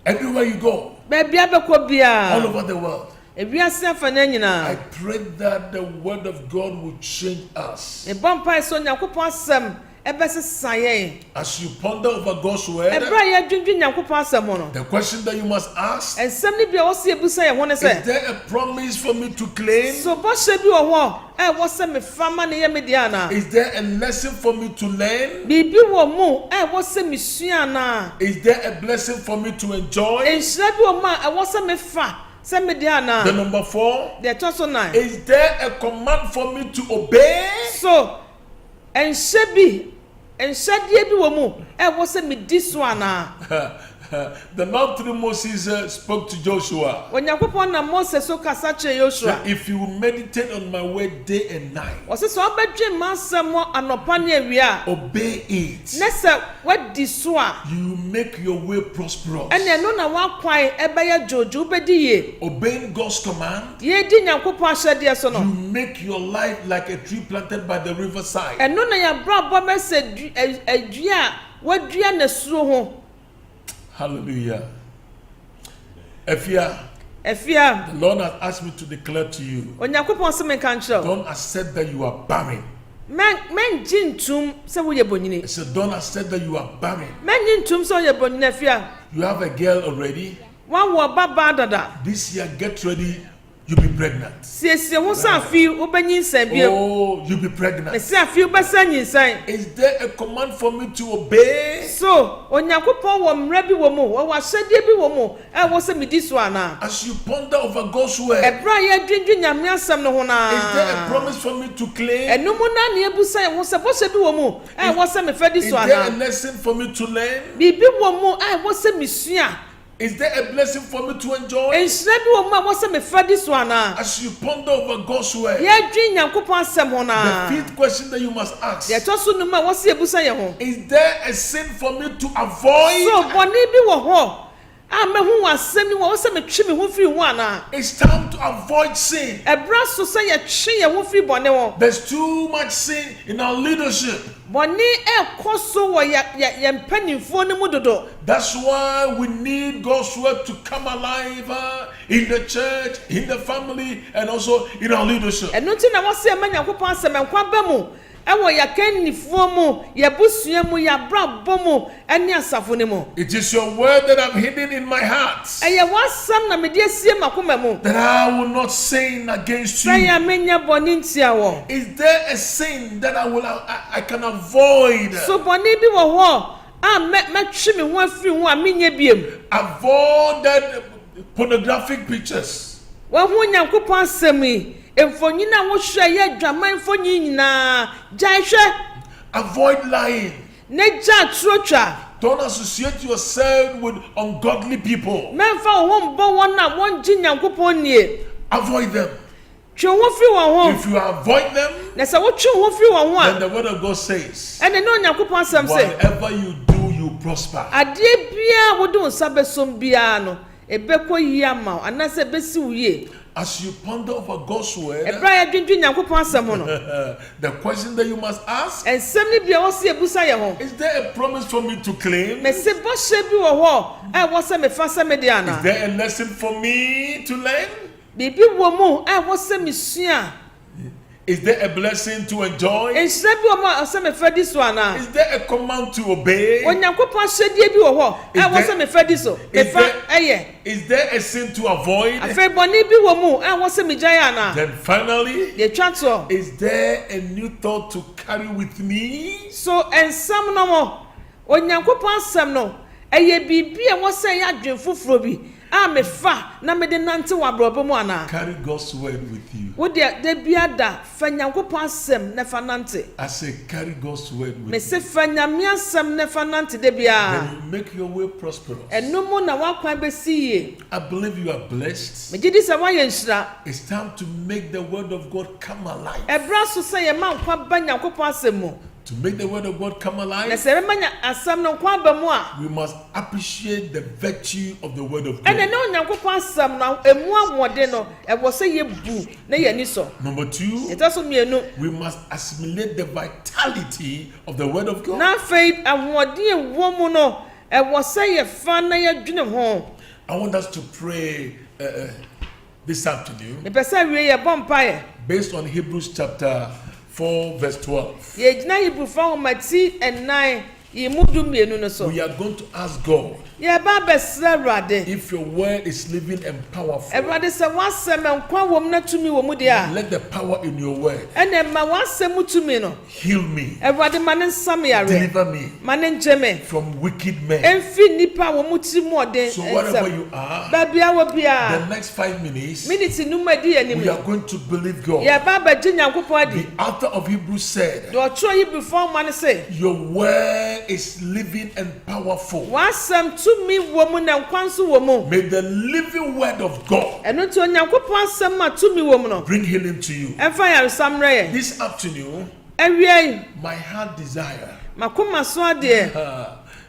A: Everywhere you go,
B: baabi abɛkɔ
A: all
B: biara
A: over the world,
B: ewiase afa no
A: I
B: nyinaa
A: pray that the word of God will change us.
B: ɛbɔ mpae sɛ Onyankopɔn asɛm ɛbɛsesa yɛn
A: As you ponder over God's word,
B: ɛberɛ a yɛadwendwen Nyankopɔn asɛm ho no
A: the question that you must ask,
B: ɛnsɛm no bi a wɔsɛ yɛbusa yɛn ho no
A: is
B: sɛ
A: there a promise for me to claim?
B: so bɔhyɛ bi wɔ hɔ a ɛwɔ sɛ mefa ma ne yɛ me deɛ anaa
A: Is there a lesson for me to learn?
B: biribi wɔ mu a ɛwɔ sɛ mesua anaa
A: Is there a blessing for me to enjoy?
B: nhyira bi wɔ mu a ɛwɔ sɛ mefa sɛ me deɛ anaa
A: The number 4,
B: deɛ ɛtɔ so 9
A: is there a command for me to obey?
B: so nhyɛdeɛ bi wɔ mu a ɛwɔ sɛ medi so anaa
A: The Lord through Moses spoke to Joshua
B: Onyankopɔn na Mose so kasa kyerɛ Yosua
A: that if you meditate on my word day and night,
B: ɔsɛ sɛ ɔbɛdwe m'asɛm wɔ anɔpa ne awia a
A: obey it,
B: na sɛ woadi so a
A: you make your way prosperous.
B: ɛne ɛno na woakwan ɛbɛyɛ dwodwo wobɛdi yie
A: Obeying God's command,
B: yɛdi Nyankopɔn ahyɛdeɛ so
A: you
B: no
A: make your life like a tree planted by the riverside.
B: ɛno na yɛabrabɔ bɛsɛ adua a woadua n'asuro ho
A: Hallelujah. Efia,
B: afia
A: the Lord has asked me to declare to you,
B: Onyankopɔn sɛ menka nkyerɛ wo
A: don't accept that you are barren.
B: mɛngye ntom sɛ woyɛ bonyini
A: I said, don't accept that you are barren.
B: mɛngye ntom sɛ woyɛ bonyini afia
A: You have a girl already.
B: woawɔ babaa dada
A: This year, get ready. you'll be pregnant.
B: Siesie wo san fi obanyin san bio.
A: Oh, you'll be pregnant.
B: Me san fi obasanyin san.
A: Is there a command for me to obey?
B: So, Onyankopon wo mra bi wo mu, wo wasade bi wo mu, wo se medi so ana.
A: As you ponder over God's word,
B: Ebra ye dwendwe nyame asem no ho na.
A: is there a promise for me to claim?
B: Enu mu na na ebusa wo se bo se bi wo mu, wo se me fedi
A: Is
B: so
A: there a
B: ana.
A: lesson for me to learn?
B: Bibi wo mu, wo se misua.
A: Is there a blessing for me to enjoy?
B: Ensre bi wo mu wo se me fedi so ana.
A: As you ponder over God's word,
B: Ye dwen Nyankopon asem ho na.
A: the fifth question that you must ask,
B: Ye to so no ma wo se ebusa ye ho.
A: is there a sin for me to avoid?
B: So, boni bi wo ho. Me hu asem ni wo se me twi me ho firi ho ana.
A: It's time to avoid sin.
B: Ebra so se ye twi ye ho firi boni wo.
A: There's too much sin in our leadership.
B: Boni ekoso wo ye mpanimfo ne mu dodo.
A: That's why we need God's word to come alive in the church, in the family, and also in our leadership.
B: Eno ti na wo se ma Nyankopon asem enkwa ba mu. Ewo ya kanifo mu, ya busua mu, ya brabo mu, ene asafo ne mu.
A: It is your word that I've hidden in my heart,
B: Eye wasam na me de asie makoma mu.
A: that I will not sin against
B: Say
A: you.
B: ya menya boni ntia wo.
A: Is there a sin that I can avoid?
B: So boni bi wo ho. Me twi me ho afiri ho a menya biem.
A: Avoid that pornographic pictures.
B: Wo hu Nyankopon asem yi. Emfonyina wo hwe ye dwaman fonyi nyina. Jai hwe.
A: Avoid lying.
B: Ne ja trotwa.
A: Don't associate yourself with ungodly people.
B: Memfa wo mbo won na won ji Nyankopon nie.
A: Avoid them.
B: Twe wo fi wo ho.
A: If you avoid them,
B: Na se wo twe wo fi wo ho
A: then
B: a.
A: the word of God says,
B: Ene no Nyankopon asem se.
A: whatever you do, you prosper.
B: Ade bia wo do nsa besom bia no. Ebekọ yi ama anase besi uye.
A: As you ponder over God's word,
B: Ebra ya dwendwe Nyankopon asem ho no.
A: the question that you must ask,
B: Ensem ni bia wo se ebusa ye ho.
A: is there a promise for me to claim?
B: Me se bo hye bi wo ho. Wo se me fa se me de ana.
A: Is there a lesson for me to learn?
B: Bibi wo mu wo se misua.
A: Is there a blessing to enjoy?
B: Ensre bi wo mu se me fedi so ana.
A: Is there a command to obey?
B: Onyankopon hyedie bi wo ho. Wo se me fedi so. Me fa eye.
A: Is there a sin to avoid?
B: Afa boni bi wo mu wo se me jaya ana.
A: Then finally,
B: Ye twa to.
A: is there a new thought to carry with me?
B: So ensam no mo. Onyankopon asem no. Eye bibi e wo se ya dwen foforo bi. Me fa na me de nante wa brobo mu ana.
A: Carry God's word with you.
B: Wo de biada fa Nyankopon asem na fa nante.
A: I say, carry God's word with
B: Me
A: you.
B: se fa nyame asem na fa nante de bia.
A: Then you make your way prosperous.
B: Eno mu na wa kwan besi ye.
A: I believe you are blessed.
B: Me gidi se wa ye nhira.
A: It's time to make the word of God come alive.
B: Ebra so se ye ma nkwa ba Nyankopon asem mu.
A: To make the word of God come
B: Na
A: alive,
B: se be ma asem no nkwa ba mu a.
A: we must appreciate the virtue of the word of
B: Ene
A: God.
B: no Nyankopon asem no emu amode no e wo se ye bu na ye ni so.
A: Number two,
B: Eta so mienu.
A: we must assimilate the vitality of the word of God.
B: Na faith amode ewo mu no e wo se ye fa na ye dwene ho.
A: I want us to pray this afternoon
B: Me pese wie ye bompae.
A: based on Hebrews chapter 4 verse 12.
B: Ye gina Hebrew fa Mati enan ye mudu mienu no so.
A: We are going to ask God
B: Ye ba besra Awurade.
A: if your word is living and powerful.
B: Awurade se wasem nkwa wom na tumi wom de a.
A: Let the power in your word
B: Ene ma wasem tumi no.
A: heal me,
B: Awurade ma ne nsam yare.
A: deliver me
B: Ma ne njeme.
A: from wicked men.
B: Emfi nipa wo muti mu ode.
A: So wherever you are,
B: Ba bia wo
A: the
B: bia.
A: next 5 minutes,
B: Minute numa di anim.
A: we are going to believe God.
B: Ye ba ba ji Nyankopon adi.
A: The author of Hebrews said,
B: Do otro yi before man say.
A: your word is living and powerful.
B: Wasem tumi wo mu na nkwa nso wo mu.
A: May the living word of God
B: Eno to Nyankopon asem ma tumi wo mu no.
A: bring healing to you.
B: Emfa yare samre ye.
A: This afternoon,
B: Ewie
A: my heart desire
B: makoma so ade.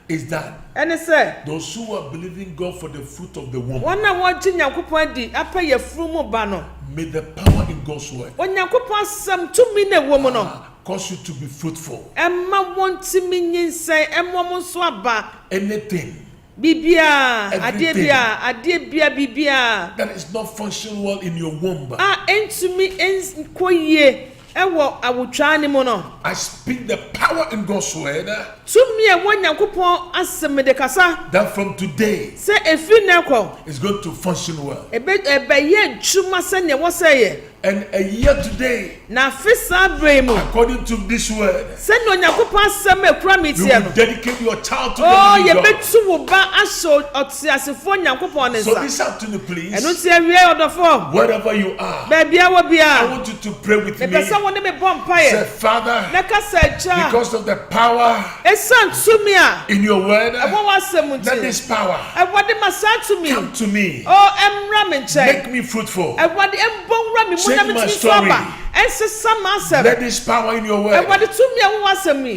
A: is that
B: Ene say
A: those who are believing God for the fruit of the womb,
B: wona wo ji Nyankopon adi apa ye furu mu ba no.
A: may the power in God's word
B: Onyankopon asem tumi na wo mu no.
A: cause you to be fruitful.
B: Emma wonti mi nyinsan emmo mo so aba.
A: Anything
B: Bibia
A: Everything.
B: ade bia bibia
A: that is not functioning well in your womb,
B: entumi enkoyie Ewo awutwa ni mu no.
A: I speak the power in God's word.
B: Tumi e wo Nyankopon asem de kasa.
A: That from today.
B: Se efi na ko.
A: It's going to function well.
B: Ebe ye dwuma se ne wo seye.
A: And a year today,
B: according
A: to this word,
B: you
A: will dedicate your child to God. So this afternoon, please, wherever you are, I want you to pray with me. Say, Father, because of the power in your word, let this power come to me. Make me fruitful. Change my story. Let this power in your word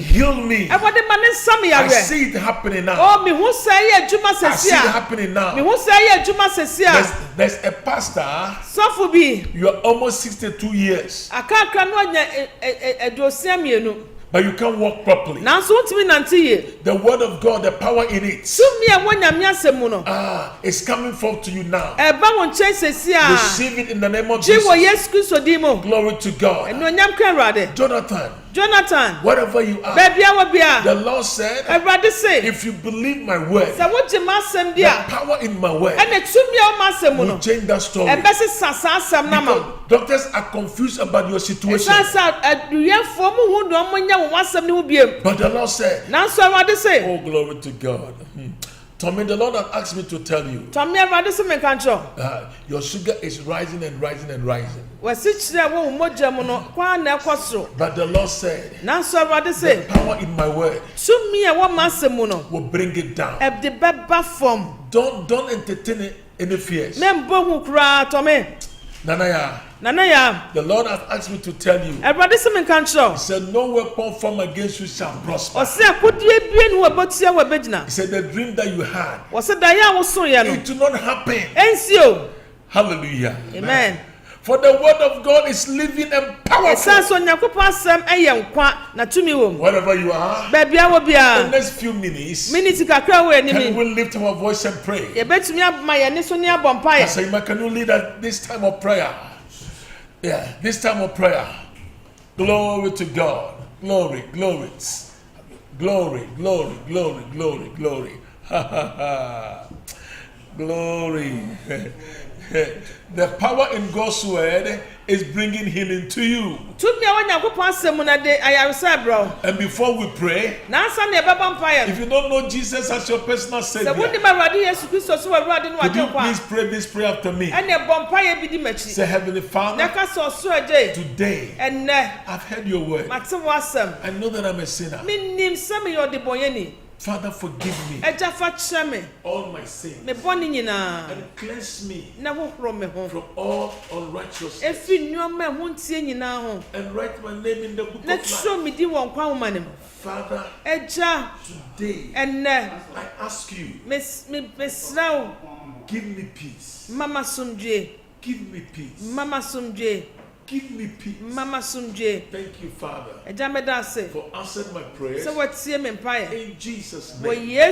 A: heal me. I see it happening now. I see it happening now. There's a pastor. You are almost 62 years. But you can't walk properly. The word of God, the power in it, is coming forth to you now. Receive it in the name of Jesus. Glory to God. Jonathan, wherever you are, the Lord said, if you believe my word, the power in my word will change that story. Because doctors are confused about your situation. But the Lord said, oh, glory to God. Tommy, the Lord has asked me to tell you, your sugar is rising and rising and rising. But the Lord said, the power in my word will bring it down. Don't entertain any fears. Nanaya, the Lord has asked me to tell you. He said, no weapon formed against you shall prosper. He said, the dream that you had, it will not happen. Hallelujah.
B: Amen.
A: For the word of God is living and powerful. Wherever you are, in the next few minutes, can we lift our voice and pray? Can you lead at this time of prayer? Yeah, this time of prayer. Glory to God. Glory, glory. Glory, glory, glory, glory, glory. Glory. The power in God's word is bringing healing to you. And before we pray, if you don't know Jesus as your personal Savior, could you please pray this prayer after me? Say, Heavenly Father, today I've heard your word. I know that I'm a sinner. Father, forgive me all my sins and cleanse me from all unrighteousness and write my name in the book of life. Father, today I ask you, give me peace. Give me peace. Give me peace. Thank you, Father, for answering my prayers. In Jesus' name.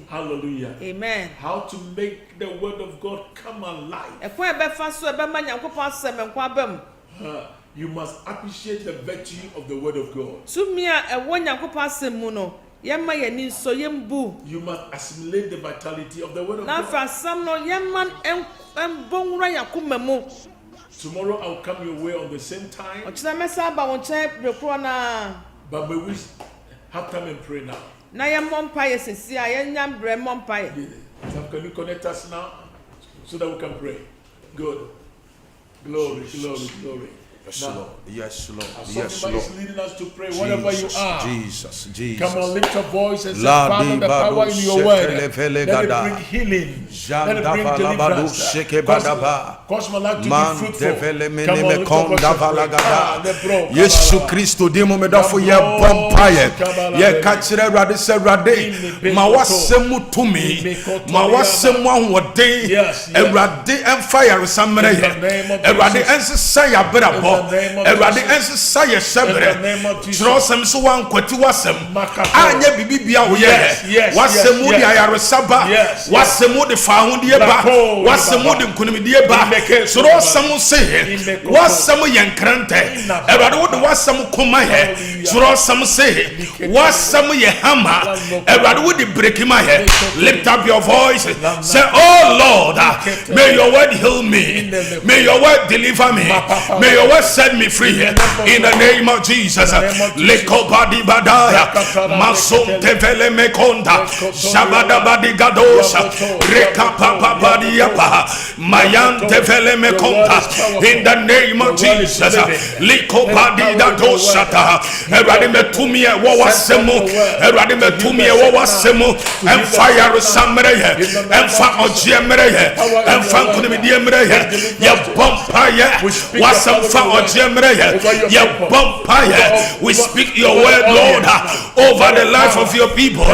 A: Hallelujah.
B: Amen.
A: How to make the word of God come alive. You must appreciate the virtue of the word of God. You must assimilate the vitality of the word of God. Tomorrow I'll come your way on the same time. But may we have time and pray now. Can you connect us now so that we can pray? Good. Glory, glory, glory.
C: Yes, Lord. Yes, Lord.
A: Yes, Lord. Is leading us to pray wherever you are.
C: Jesus.
A: Come on, lift your voice and say, Father, the power in your word. Let it bring healing. Let it bring deliverance. Cause my life to be fruitful. Come on, lift your voice.
C: Yesu Kristo dimo medafo ye bompaye. Ye kachire rade se rade. Ma wasemu tumi. Ma wasemu ahode. Erade emfire samre ye. Erade ensesa ya brabo. Erade ensesa ye sebre trosem so wan kwati wasem anya bibibia wo ye wasem wo di ayaresaba wasem wo di fa ho die ba wasem wo di nkunimdie ba trosem se wasem ye nkrante erade wo di wasem koma he trosem se wasem ye hama erade wo di brekima he. Lift up your voice, say, oh Lord, may your word heal me, may your word deliver me, may your word set me free in the name of Jesus. Lekobadi badaya masonte vele mekonda shabada badi gadosha reka papa badi yapa mayante vele mekonda in the name of Jesus. Lekobadi dadosha ta erade metumi e wo wasemu erade metumi e wo wasemu and fire samre ye and fa ojiemre ye and fa kunimidie mre ye ya bompa ye wasam fa ojiemre ye ya bompa ye. We speak your word, Lord, over the life of your people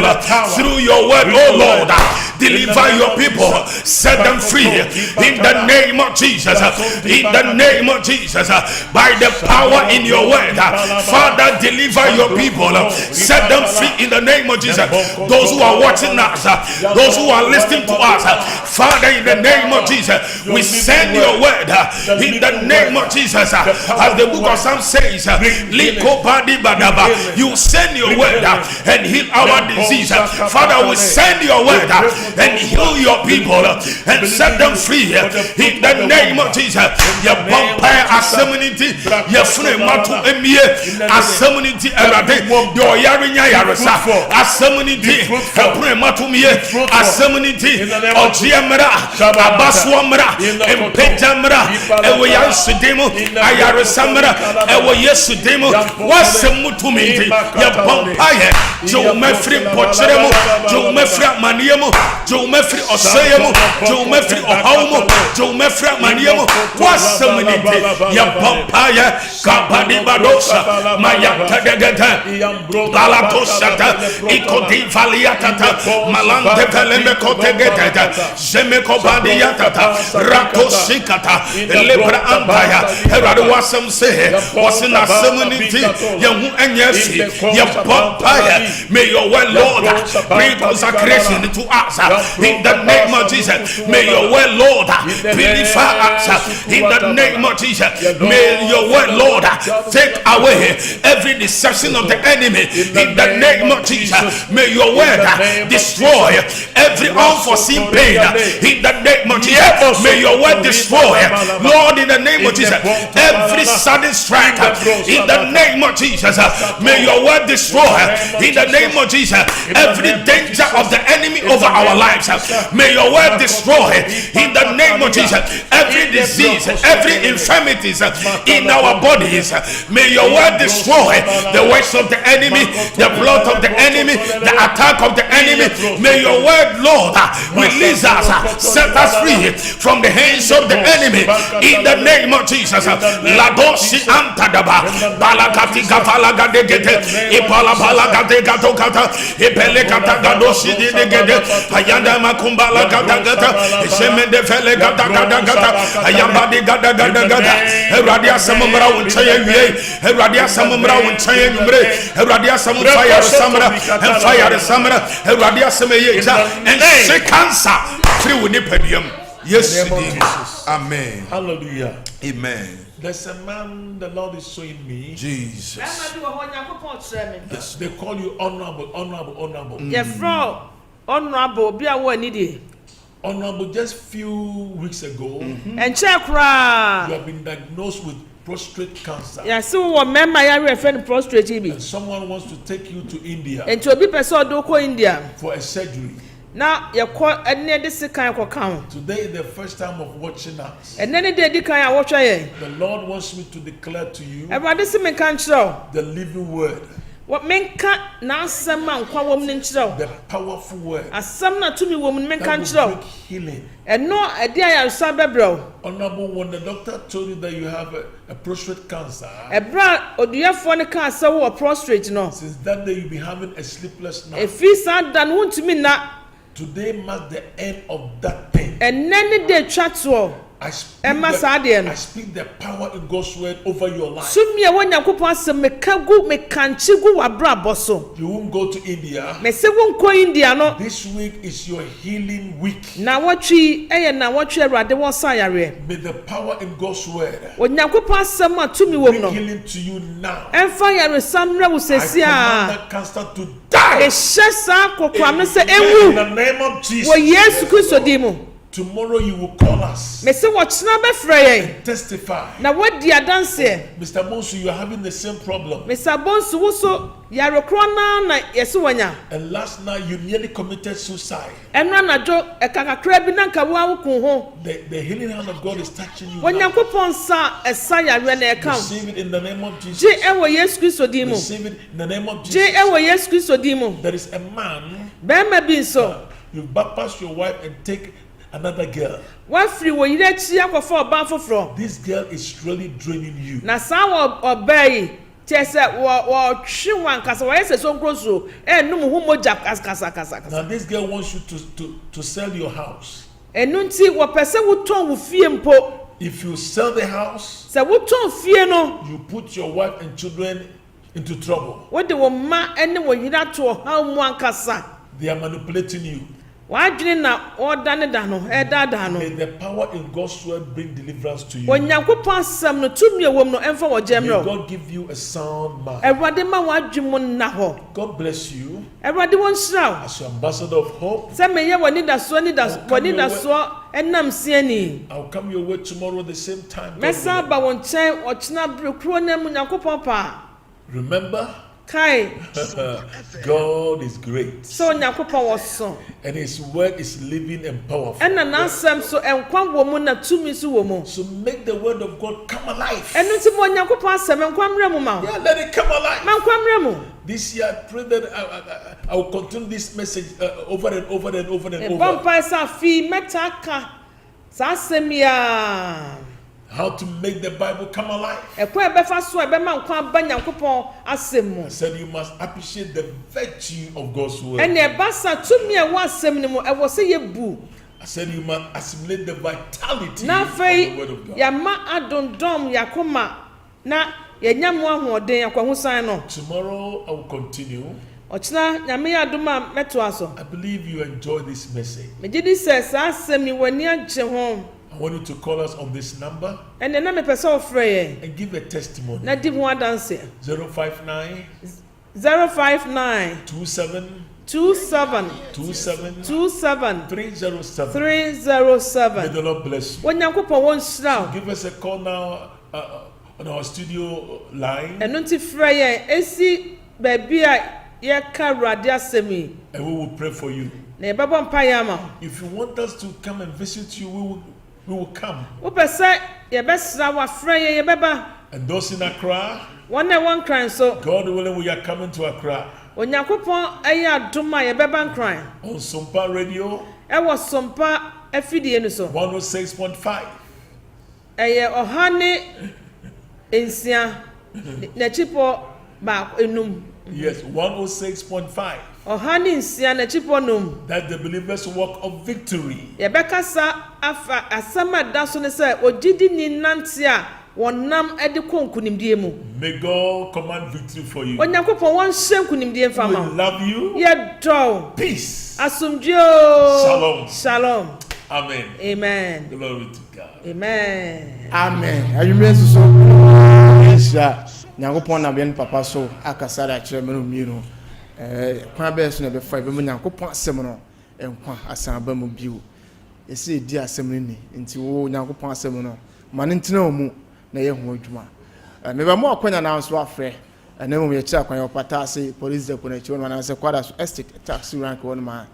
C: through your word, oh Lord. Deliver your people, set them free in the name of Jesus, in the name of Jesus, by the power in your word. Father, deliver your people, set them free in the name of Jesus. Those who are watching us, those who are listening to us, Father, in the name of Jesus, we send your word in the name of Jesus. As the book of Psalms says, you send your word and heal our disease. Father, we send your word and heal your people and set them free in the name of Jesus. Your vampire assembly, your friend Matu Emie, assembly, your Yarinya Yarasa, assembly, your Matu Mie, assembly, Ojiamra, Abaswamra, and Petamra, and we are Sudemo, Ayarasamra, and we are Sudemo, what's the Mutumiti, your vampire, Joe Mefri Pocheremo, Joe Mefra Maniemo, Joe Mefri Osayemo, Joe Mefri Ohomo, Joe Mefra Maniemo, what's the Muniti, your vampire, Kabadi Badosa, Maya Tadagata, Balatosata, Ikoti Valiatata, Malante Kalemeko Tegata, Zemeko Badiatata, Rato Sikata, Lebra Empire, Heradwasam say, was in a community, young and yes, your vampire, may your well, Lord, bring consecration to us in the name of Jesus. May your well, Lord, purify us in the name of Jesus. May your word, Lord, take away every deception of the enemy in the name of Jesus. May your word destroy every unforeseen pain in the name of Jesus. May your word destroy, Lord, in the name of Jesus, every sudden strike in the name of Jesus. May your word destroy in the name of Jesus every danger of the enemy over our lives. May your word destroy in the name of Jesus every disease, every infirmities in our bodies. May your word destroy the works of the enemy, the blood of the enemy, the attack of the enemy. May your word, Lord, release us, set us free from the hands of the enemy in the name of Jesus. Ladosi antadaba balakati kafalaga degete ipala balagate gatokata ipele katagadosi degede ayanda makumbala gatagata semende fele gatagata ayambadi gatagata eradia samamra unchaye wie eradia samamra unchaye numre eradia samfire samra and fire samra eradia sameye and she cancer free with the podium. Yes, amen.
A: Hallelujah.
C: Amen.
A: There's a man the Lord is showing me.
C: Jesus.
A: Yes, they call you honorable. Honorable, just few weeks ago,
B: and
A: you have been diagnosed with prostate cancer.
B: Yeah, so what member I refer prostate
A: and someone wants to take you to India
B: and to be person do ko India
A: for a surgery.
B: Now you call any this kind of count.
A: Today is the first time of watching us.
B: And then they kind of watch
A: the Lord wants me to declare to you
B: the
A: living word.
B: What men can't now some man
A: the powerful word
B: as some not to me woman men can't
A: show healing.
B: And no idea I sabe bro.
A: Honorable, when the doctor told you that you have a prostate cancer,
B: a bra or do you have one cancer or prostrate no?
A: Since that day you'll be having a sleepless night.
B: If he said that won't mean that
A: today marks the end of that pain.
B: And then they chat to
A: I speak the power in God's word over your life. You won't go to India. This week is your healing week. May the power in God's word bring healing to you now. I command that cancer to die. In the name of Jesus. Tomorrow you will call us and testify. Mr. Bonsu, you are having the same problem. And last night you nearly committed suicide. The healing hand of God is touching you now. Receive it in the name of Jesus. Receive it in the name of Jesus. There is a man, you bypass your wife and take another girl. This girl is really draining you. Now this girl wants you to sell your house. If you sell the house, you put your wife and children into trouble. They are manipulating you. May the power in God's word bring deliverance to you. May God give you a sound mind. God bless you. As your ambassador of hope, I'll come your way tomorrow at the same time. Remember, God is great. And his word is living and powerful. So make the word of God come alive. Yeah, let it come alive. This year I pray that I will continue this message over and over and over and over. How to make the Bible come alive. I said you must appreciate the virtue of God's word. I said you must assimilate the vitality of the word of God. Tomorrow I will continue. I believe you enjoy this message. I want you to call us on this number and give a testimony. 059 27 307. May the Lord bless you. So give us a call now on our studio line. And we will pray for you. If you want us to come and visit you, we will come. And those in Accra, God willing, we are coming to Accra. On Sompa Radio, 106.5. Yes, 106.5. That's the believer's walk of victory. May God command victory for you. We love you. Peace. Shalom. Amen.
B: Amen.
A: Glory to God.
B: Amen.
D: Amen. Are you ready to so? Nyankopon na ben papa so akasara kire me no mienu kwa be so na be fa be nyankopon asem no enkwa asan ba mu biu ese di asem ni nti wo nyankopon asem no mane ntina omu na ye ho adwuma me ba mo akonya na so afre na mo ye kira kwan yo pata ase police depo na chiwo na se kwada so estate taxi rank one ma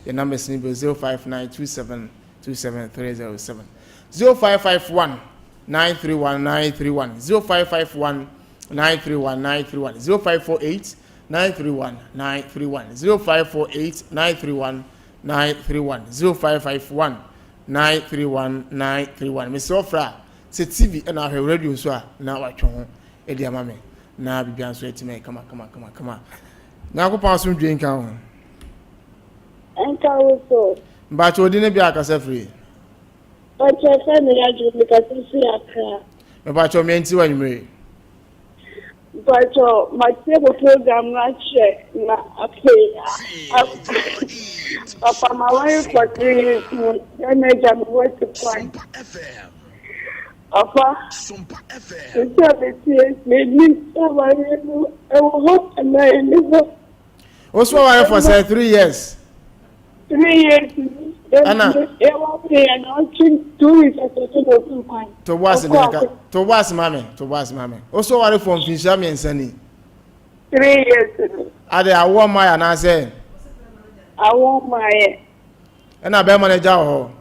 D: your number is 0592727307 0551 931931 0551 931 0548 931 931 0548 931 931 0551 931 931 Mr. Ofra se TV and our radio so na watcho e dia mame na bibia so etime kama na ko pa so dwen kan ho
E: enka wo so
D: ba cho di ne bia ka se free
E: But your family are doing because you see a car.
D: About your men to anyway.
E: But my table program not check. Papa, my wife for 3 years. Then I jam work to find. Papa,
C: Sompa FM.
E: the service made me someone who hope and I never.
D: What's why for say 3 years?
E: 3 years.
D: Anna.
E: They won't pay and I'll change 2 weeks at the two coin.
D: To was mammy. Also, what from Fishami and Sunny?
E: 3 years.
D: Are they a warm my and I say,
E: I want my.
D: and I bear manager or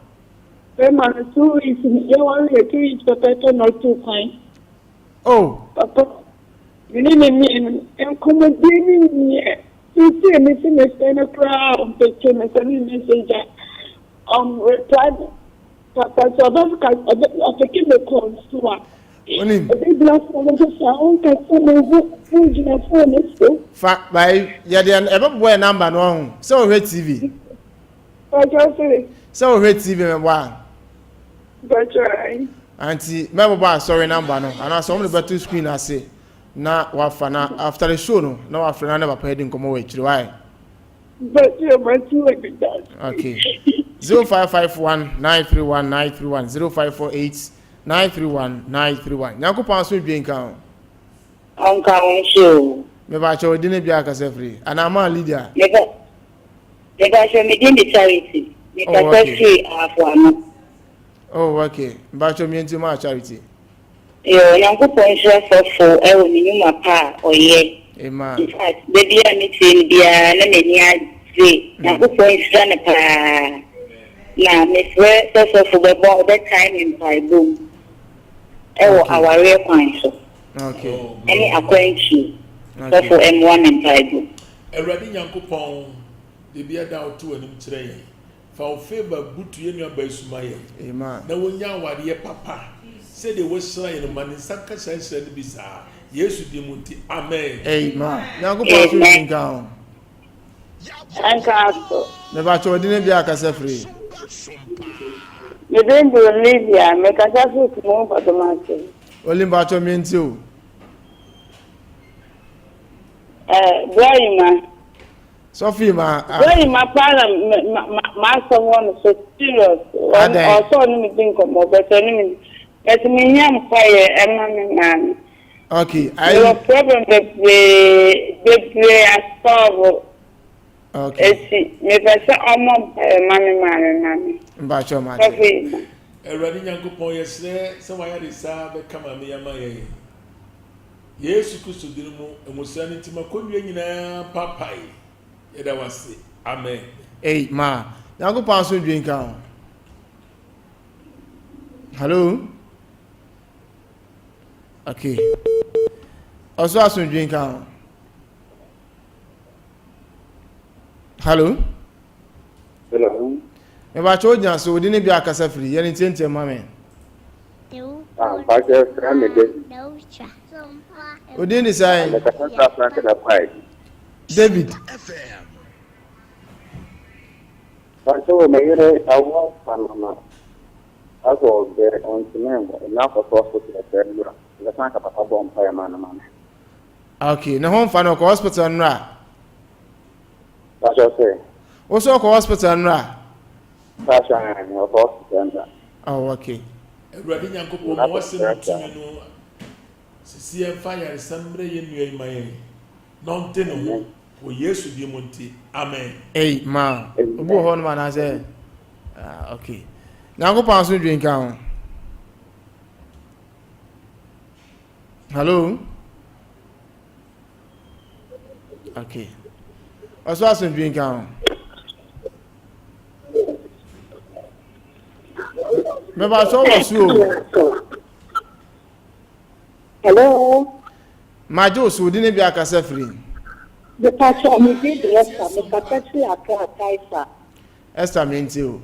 E: Payment 2 weeks. You want 2 weeks for better or 2 coin.
D: oh,
E: Papa, you need me and come again. You see, Missing a stand of crowd, picture, and message. Reply. Papa, so that's because I take the calls to one.
D: only
E: They blast all of the sound, food in a phone.
D: fact by Yadian ever boy number no. So red TV.
E: But I say,
D: So red TV one.
E: but I.
D: Auntie, member sorry number no. And I saw only better screen I say. Na wafana after the show no. No after never paid in come away. Why?
E: But you're my 2 like that.
D: Okay. 0551-931-931 0548-931-931. Nyanko panso bi nkan.
F: Onka wonsho.
D: Me ba cho di ne bia ka se free. Ana ma leader.
F: Lega show me the charity. Lega
D: Oh, okay.
F: free afwano.
D: Oh, okay. Ba cho mi nti ma charity.
F: Yo, yanko ponsho for e wo minuma pa oye.
D: Amen.
F: In fact, baby I meet in bia na me ni aze. Yanko ponsho na pa. Na me swear so for the that time in Bible. E wo aware kwan so.
D: Okay.
F: Any acquaintance. So
D: Okay.
F: for M1 in Bible.
A: Awurade Nyankopɔn de bia da oto anim kyerɛ yɛn. Fa wo favor butu yɛn nua baisuma yɛn.
D: Amen.
A: Na wonya awareɛ papa. Sɛ de wo hyira yɛn ma ne nsa ka hyerɛhyerɛ no bi saa. Yesu di mu nti. Amen.
D: Amen. Nyanko panso bi nkan.
E: Anka,
D: Me ba cho di ne bia ka se free.
E: you didn't believe ya, make a sausage more for the market.
D: Only ba cho mi nti o.
E: Brahima.
D: Sophie ma.
E: Brahima, my someone so serious. Also, let me think of more, but let me young fire and man.
D: Okay.
E: Your
D: I
E: problem that they are solved.
D: okay.
E: Maybe I say, I'm man.
D: Ba cho ma.
E: Coffee.
A: Awurade Nyankopɔn yɛsrɛ sɛ wayɛ de saa bɛkama me yɛma yɛn. Yesu Kristo din mu emusia ne ntima kɔnnua nyinaa papae. Yɛda wase. Amen.
D: Amen. Nyanko panso bi nkan. Hello. Okay. Also asun bi nkan. Hello.
G: Hello.
D: Me ba cho jan so di ne bia ka se free. Ye ni tente ma me.
G: Pacha Frank David.
D: Odi ni sai
G: The Cassandra Frank da Pai.
D: David.
G: Pacha o meire awo panama. Aso be on sinema na for hospital da Lura. The Sanka Papa Bom Pai man.
D: Okay, na hon fa no ko hospital nra.
G: Pacha say.
D: O so ko hospital nra.
G: Pacha no hospital.
D: Oh, okay.
A: Awurade Nyankopɔn ma wɔsɛ no tumi no sisi ɛmfa yaresɛm mmerɛ yɛn nua yi ma yɛn. Na ɔnte ne ho wɔ Yesu din mu nti. Amen.
D: Amen. Obo ho no ma na say. Okay. Nyanko panso dwen kan. Hello. Okay. Also asun dwen kan. Me ba so wo su o.
E: Hello.
D: Ma jo su di ne bia ka se free.
E: The pastor, me did the rest of the capacity at Kaisa.
D: Esther me nti o.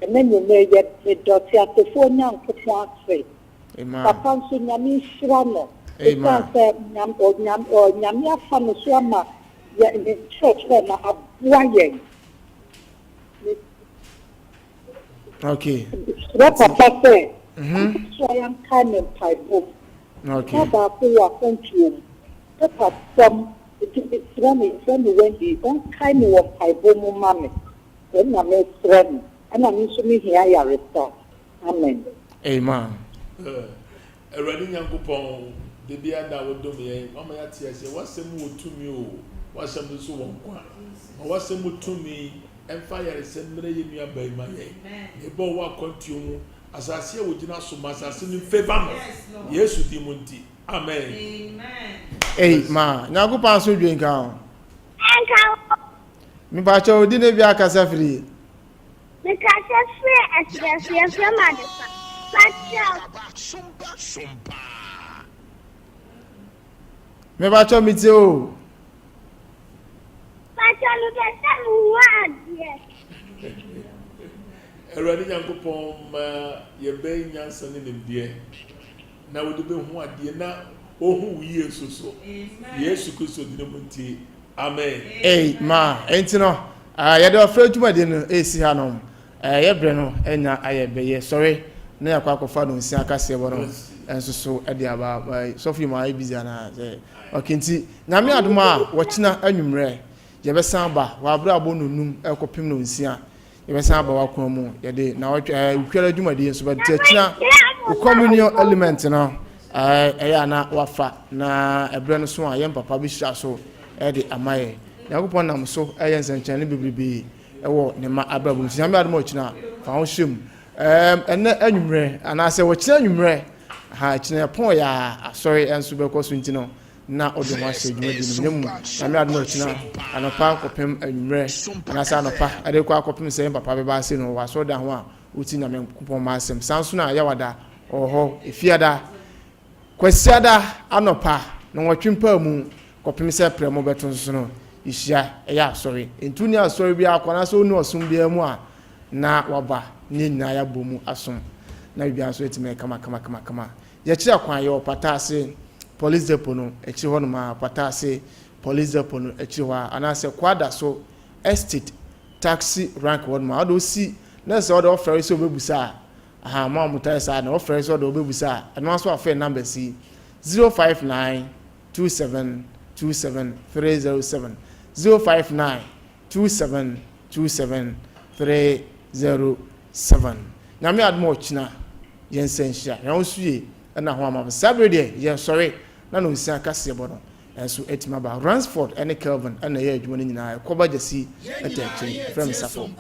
E: And then you may get the daughter at the phone now to say.
D: Amen.
E: Papa, so Yami Shrano.
D: Amen.
E: Yam or Yamia Fan Swama in the church when I have one.
D: Okay.
E: What Papa said. So I am kind of type of.
D: Okay.
E: Papa, who are country. Papa, from it's from Wendy. Don't kind of type of mommy. Then I make friend. And I'm usually here. I restart. Amen.
D: Amen.
A: Running young coupon, the beer that would do me. Oh, my tears. What's the mood to me? What's some so one? What's the mood to me? And fire is sent me by my name. A bow walk continue. As I see with you so much as in favor. Yes, with Timonti. Amen.
D: Amen. Now go pass with drink out. Me pacho didn't be a casa free.
H: The casa free as your mother.
C: Sompa.
D: Me pacho me too.
A: Running young coupon, your bay Yanson in India. Now would be who are dear now, oh, who years so. Yes, you could so Dimonti. Amen.
D: Amen. Ain't no. I don't afraid to my dinner, AC Hanom. Breno, and I be sorry. No, I can find on Siaka and so at the about Sophie, my busy and okay, see. Now, me adma, watching a numre. Yabesamba, Wabra Bonum, Elcopim no Sia. Yabesamba Wakomo, Yade, now I will do my dear, but Tina, communal element now. I not wafa, na a brand swan, young papa be shot so, Eddie Amaye. Now upon them so, I and Channy be a war, Nema Abrabum, Yamad Mochina, found shim. And anyway, and I say, what's your numre? Hachina Poya, sorry, and Suberco Swintino. Na odi wa se dwuma di nemu na me adno china anopa akopem anwure na sa anopa ade kwa akopem se papa be ba se no wa so da ho a uti na me kupon ma asem sanso na yawada oho efiada kwasiada anopa na wotwempa mu kopem se premo beto so no ihia eya sorry entuni asori bia akwana so onu osum bia mu a na waba ni na ya bomu asom na bia so etime kama ya kira kwan yo pata se police depot no echi ho no ma pata se police depot no echi ho ana se kwada so estate taxi rank one ma do si na se order offer so obebusa aha ma mutai sa na offer so order obebusa ana so affair number si 05927273007 05927273007 na me admo china yensen hia yan sue na ho ama sabrede ye sorry na no nsia kase bono enso etima ba Ransford ene Kelvin na ye adwuma nyina ko ba jasi eteche from Safo